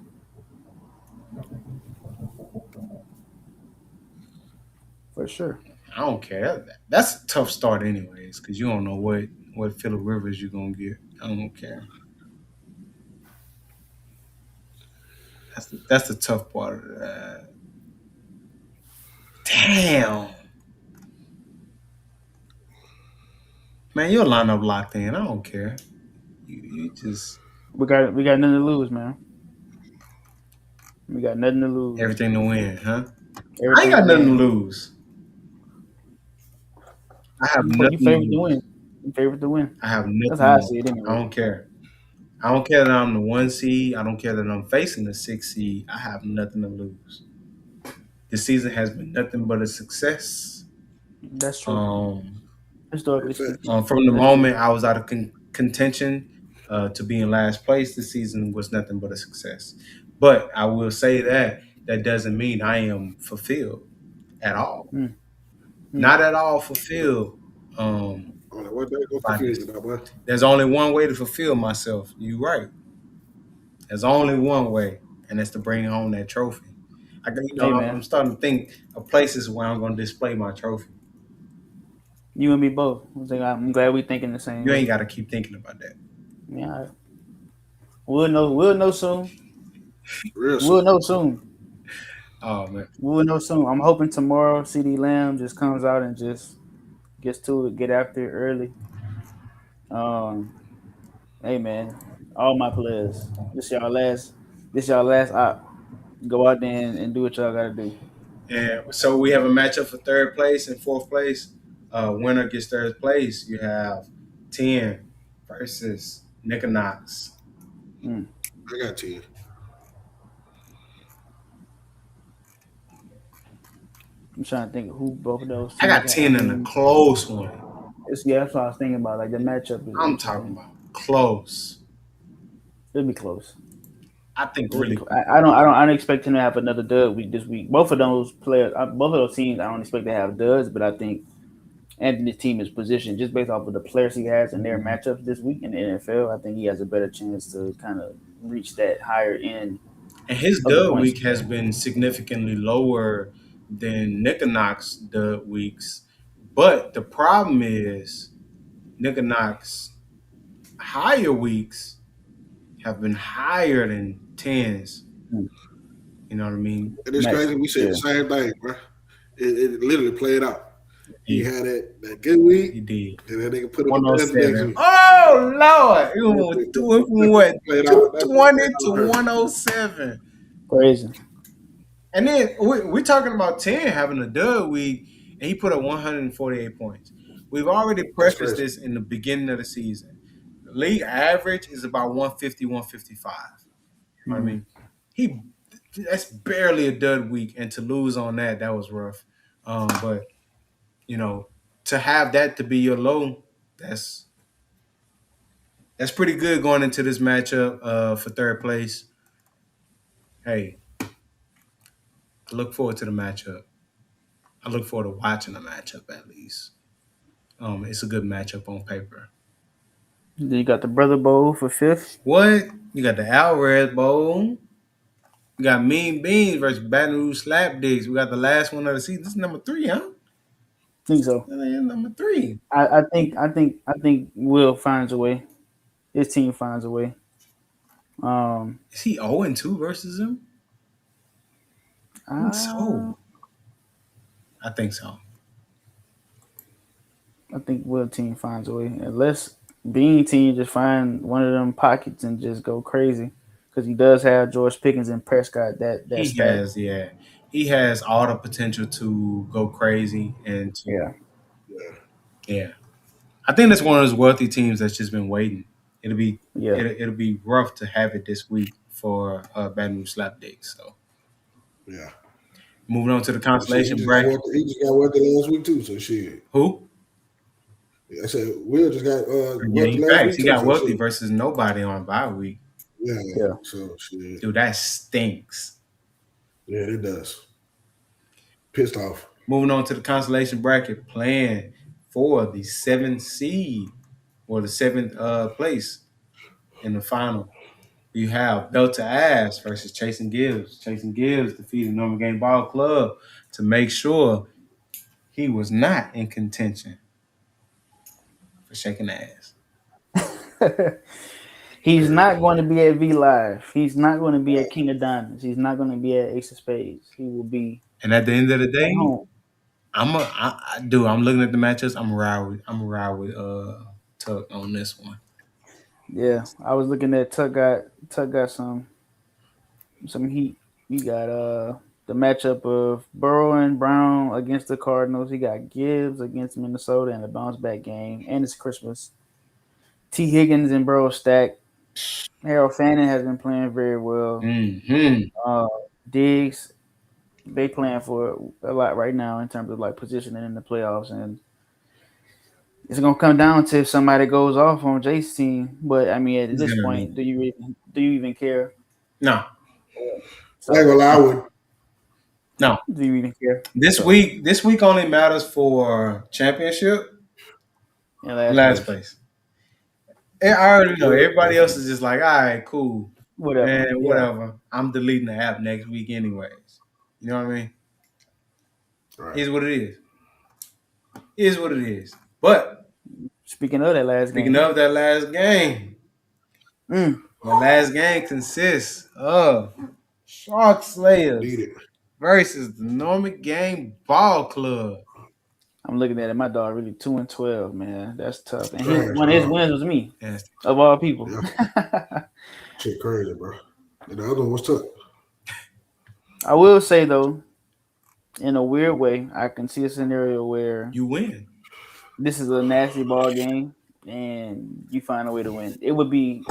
for sure. I don't care. That's a tough start, anyways, because you don't know what Phillip Rivers you're gonna get. I don't care. That's the tough part of that. Damn. Man, your lineup locked in. I don't care. You just We got nothing to lose, man. We got nothing to lose. everything to win, huh? I ain't Everything to got nothing to win. lose. I have You nothing to favorite to win. lose. You favorite to win. I have That's nothing how to I lose. see it I anyway. don't care. I don't care that I'm the 1 seed. I don't care that I'm facing the 6 seed. I have nothing to lose. This season has been nothing but a success. That's true. Um, Historically Big facts. speaking, from the that's true. moment I was out of contention to be in last place, this season was nothing but a success. But I will say that doesn't mean I am fulfilled at all. Mm, mm. Not at all fulfilled On that one day, go by fulfill this. you, that boy. There's only one way to fulfill myself. You're right. There's only one way, and that's to bring home that trophy. Hey I'm man, starting to think of places where I'm going to display my trophy. you and me both. I'm glad we thinking the same You ain't way. got to keep thinking about that. Yeah, all right. We'll know. We'll know soon. Real We'll soon. know soon. Oh man, We'll know soon. I'm hoping tomorrow CD Lamb just comes out and just gets to it, get after it early. Um, hey man, all my players. This y'all last op. Go out there and do what y'all gotta do. and so we have a matchup for third place and fourth place. Winner gets third place. You have 10 versus Nick Knox. Mm. I got 10. I'm trying to think of who both of those I teams got have. I 10 in a mean, close one. that's what I was thinking about. Like the matchup is I'm talking interesting. about close. It'll be close. I think It'll be really close. close. I don't expect him to have another dud week this week. Both of those players, both of those teams, I don't expect to have duds, but I think Anthony's team is positioned just based off of the players he has and their matchups this week in the NFL. I think he has a better chance to kind of reach that higher end And his of the dub points. week has been significantly lower than Nick Knox dub weeks. But the problem is Nick Knox higher weeks have been higher than tens. Hmm. You know what I mean? And it's Max, crazy. We said yeah. the same thing, bro. It literally played out. He He, had that good week, he did. and then they could put him up there the next 107. week. Oh Lord! It That's went it. from That's what what played out. That's what 220 played out to on her. 107. Crazy. And then we're talking about 10 having a dud week, and he put up 148 points. We've already That's prefaced crazy. this in the beginning of the season. The league average is about 150, 155. You know what I Hmm. mean? He That's barely a dud week, and to lose on that was rough. But you know, to have that to be your low, that's pretty good going into this matchup for third place. Hey, I look forward to the matchup. I look forward to watching the matchup at least. It's a good matchup on paper. Then you got the Brother Bowl for fifth. What? You got the Alvarez Bowl. You got Mean Beans versus Baton Rouge Slapdicks. We got the last one of the season. This is number 3, huh? Think so. Number 3. I think Will finds a way. His team finds a way. Is he 0-2 versus him? I think Uh, so. I think so. I think Will team finds a way. Unless Bean team just find one of them pockets and just go crazy. Because he does have George Pickens and Prescott that He stack. has, yeah. He has all the potential to go crazy and to, Yeah. Yeah. yeah. I think that's one of those wealthy teams that's just been waiting. It'll be Yeah. it'll be rough to have it this week for Baton Rouge Slapdicks. So Yeah. moving on to the And shit, consolation bracket. he just got worked last week too. So shit. Who? I said Will just got Yeah, worked he last facts. week He too. got So wealthy shit. versus nobody on bye week. Yeah. Yeah. So shit. Dude, that stinks. Yeah, it does. Pissed off. Moving on to the consolation bracket, playing for the 7th seed or the 7th place in the final. You have Belt to Ass versus Chasing Gibbs. Chasing Gibbs defeated Norman Game Ball Club to make sure he was not in contention for shaking ass. He's Crazy. not going to be at V Live. He's not going to be at King of Diamonds. He's not going to be at Ace of Spades. He will be And at the end of the at day, home. I'm looking at the matchups. I'm a ride with Tuck on this one. Yeah, I was looking at Tuck got some heat. He got the matchup of Burrow and Brown against the Cardinals. He got Gibbs against Minnesota in a bounce back game, and it's Christmas. T. Higgins and Burrow stack. Harold Fanning has been playing very well. Mm-hmm. Uh, Diggs, they playing for a lot right now in terms of like positioning in the playoffs, and it's gonna come down to if somebody goes off on Jace's team. But I mean, at It's this gonna be point, do you even care? no, I ain't So gonna lie, I would. no. do you even care? This So week only matters for championship in and last last place, place. And I already know Yeah, everybody else is just like, all right, cool, whatever. man, Yeah, whatever. I'm deleting the app next week anyways. You know what I mean? right. Is what it is. Is what it is. But speaking of that last speaking game, of that last game, mm, the last game consists of Shark Need Slayers it. versus the Norman Game Ball Club. I'm looking at it. My dog really 2-12, man. That's tough. And Trash, one of his dog. wins was me, Yes. of all people. Yeah, shit crazy, bro. And the other one was tough. I will say though, in a weird way, I can see a scenario where You win. this is a nasty ball game and you find a way to win. It would be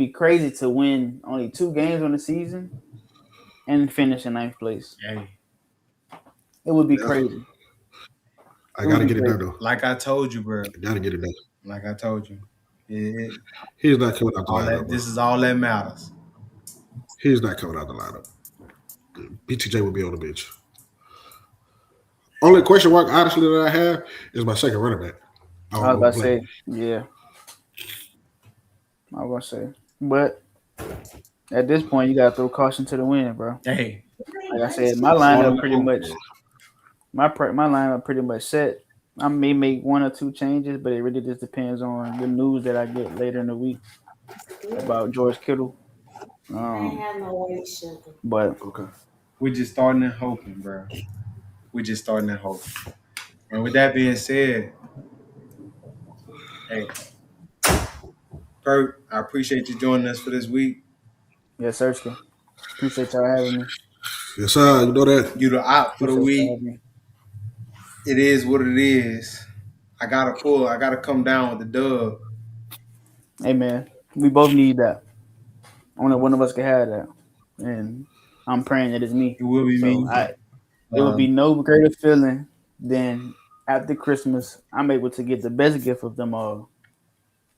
crazy to win only 2 games on the season and finish in ninth place. Hey, It would be Yeah, crazy. I It would gotta be get it done crazy. though. like I told you, bro. I gotta get it done. Like I told you. It, He's not coming out the all lineup, that bro. this is all that matters. He's not coming out the lineup. BTJ will be on the bench. Only question mark, honestly, that I have is my second running back. I I don't was know about who to play. say, yeah. I was gonna say, but at this point, you gotta throw caution to the wind, bro. Hey, Like I said, my on lineup the pretty hoop. much, my lineup pretty much set. I may make 1 or 2 changes, but it really just depends on the news that I get later in the week about George Kittle. But Okay. We're just starting and hoping, bro. We're just starting and hoping. And with that being said, hey, Kurt, I appreciate you joining us for this week. yeah, Sersky, appreciate y'all having me. Yes, sir. You know that. You the op for the Appreciate y'all week. having me. It is what it is. I gotta come down with the dub. Hey man, we both need that. Only one of us can have that, and I'm praying that it's me. It will be So me. it would be no greater feeling than after Christmas, I'm able to get the best gift of them all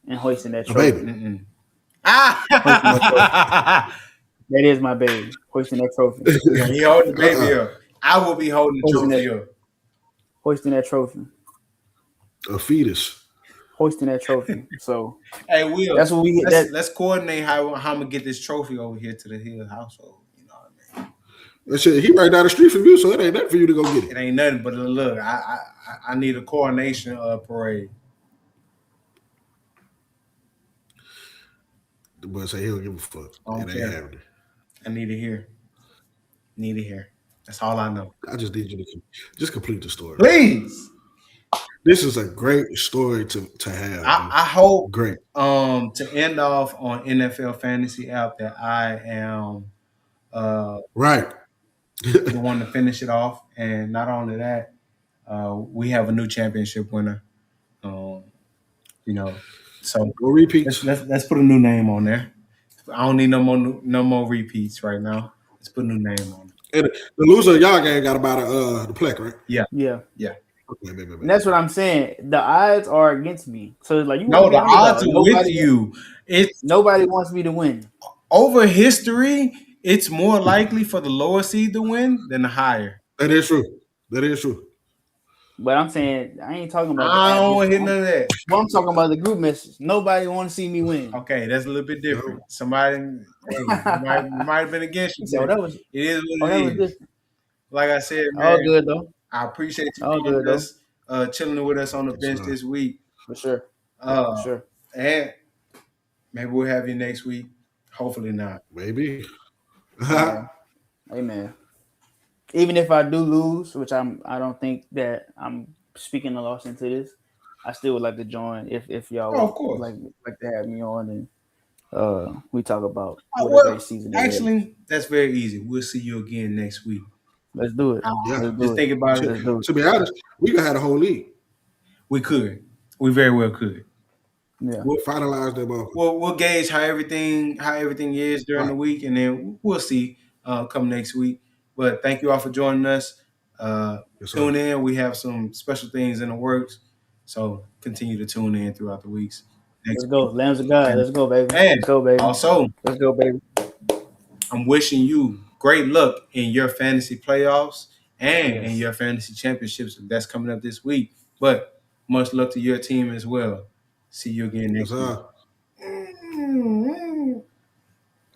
and hoisting that A trophy. baby. Hoisting that trophy. Ah! That is my baby. Hoisting that trophy. Yeah, he holding the baby up. I will be holding the Hoisting trophy that, up. hoisting that trophy. A fetus. Hoisting that trophy. So Hey, Will, that's what we get. That let's coordinate how I'm gonna get this trophy over here to the Hill household. You know what I mean? That shit, he right down the street from you, so it ain't nothing for you to go get It it. ain't nothing but look. I need a coronation parade. The boy say he don't give a fuck. I don't It ain't care. happening. I need it here. Need it here. That's all I know. I just need you to just complete the story. Please. This is a great story to have. I hope Great. to end off on NFL Fantasy app that I am Right. the one to finish it off, and not only that, we have a new championship winner. You know, so No repeats. let's put a new name on there. I don't need no more repeats right now. Let's put a new name on it. And the loser of y'all game got about the plaque, right? Yeah. yeah. Okay, baby. And that's what I'm saying. The odds are against me. So it's like you No, want to the be underdog. odds are with you. It's Nobody wants me to win. over history. It's more likely for the lower seed to win than the higher. That is true. That is true. But I'm saying I ain't talking about the I app. don't want to hit none of that. Well, I'm talking about the group message. Nobody want to see me win. Okay, that's a little bit different. No. Somebody might have been against you. So But that was it is what that it was is. different. Like I said, All man, good though. I appreciate you All joining good though. us, chilling with us on the Yes, bench sir. this week. For sure. Uh, For sure. and maybe we'll have you next week. Hopefully not. Maybe. Yeah. Amen. even if I do lose, which I don't think that I'm speaking a loss into this. I still would like to join if y'all Oh, would of course. like to have me on and we talk about what a great Well, season it was. actually, that's very easy. We'll see you again next week. Let's do it. Yeah. Let's do Just it. think about it. Let's do it. To be honest, we could have the whole league. We could. We very well could. Yeah. We'll, Finalize them all. we'll gauge how everything is during Right. the week, and then we'll see come next week. But thank you all for joining us. Yes, sir. Tune in. We have some special things in the works, so continue to tune in throughout the weeks. Let's Next go. week, Lambs of God. and Let's go, baby. and Let's go, baby. also Let's go, baby. I'm wishing you great luck in your fantasy playoffs and in Yes. your fantasy championships that's coming up this week. But much luck to your team as well. See you again Yes, next week. sir.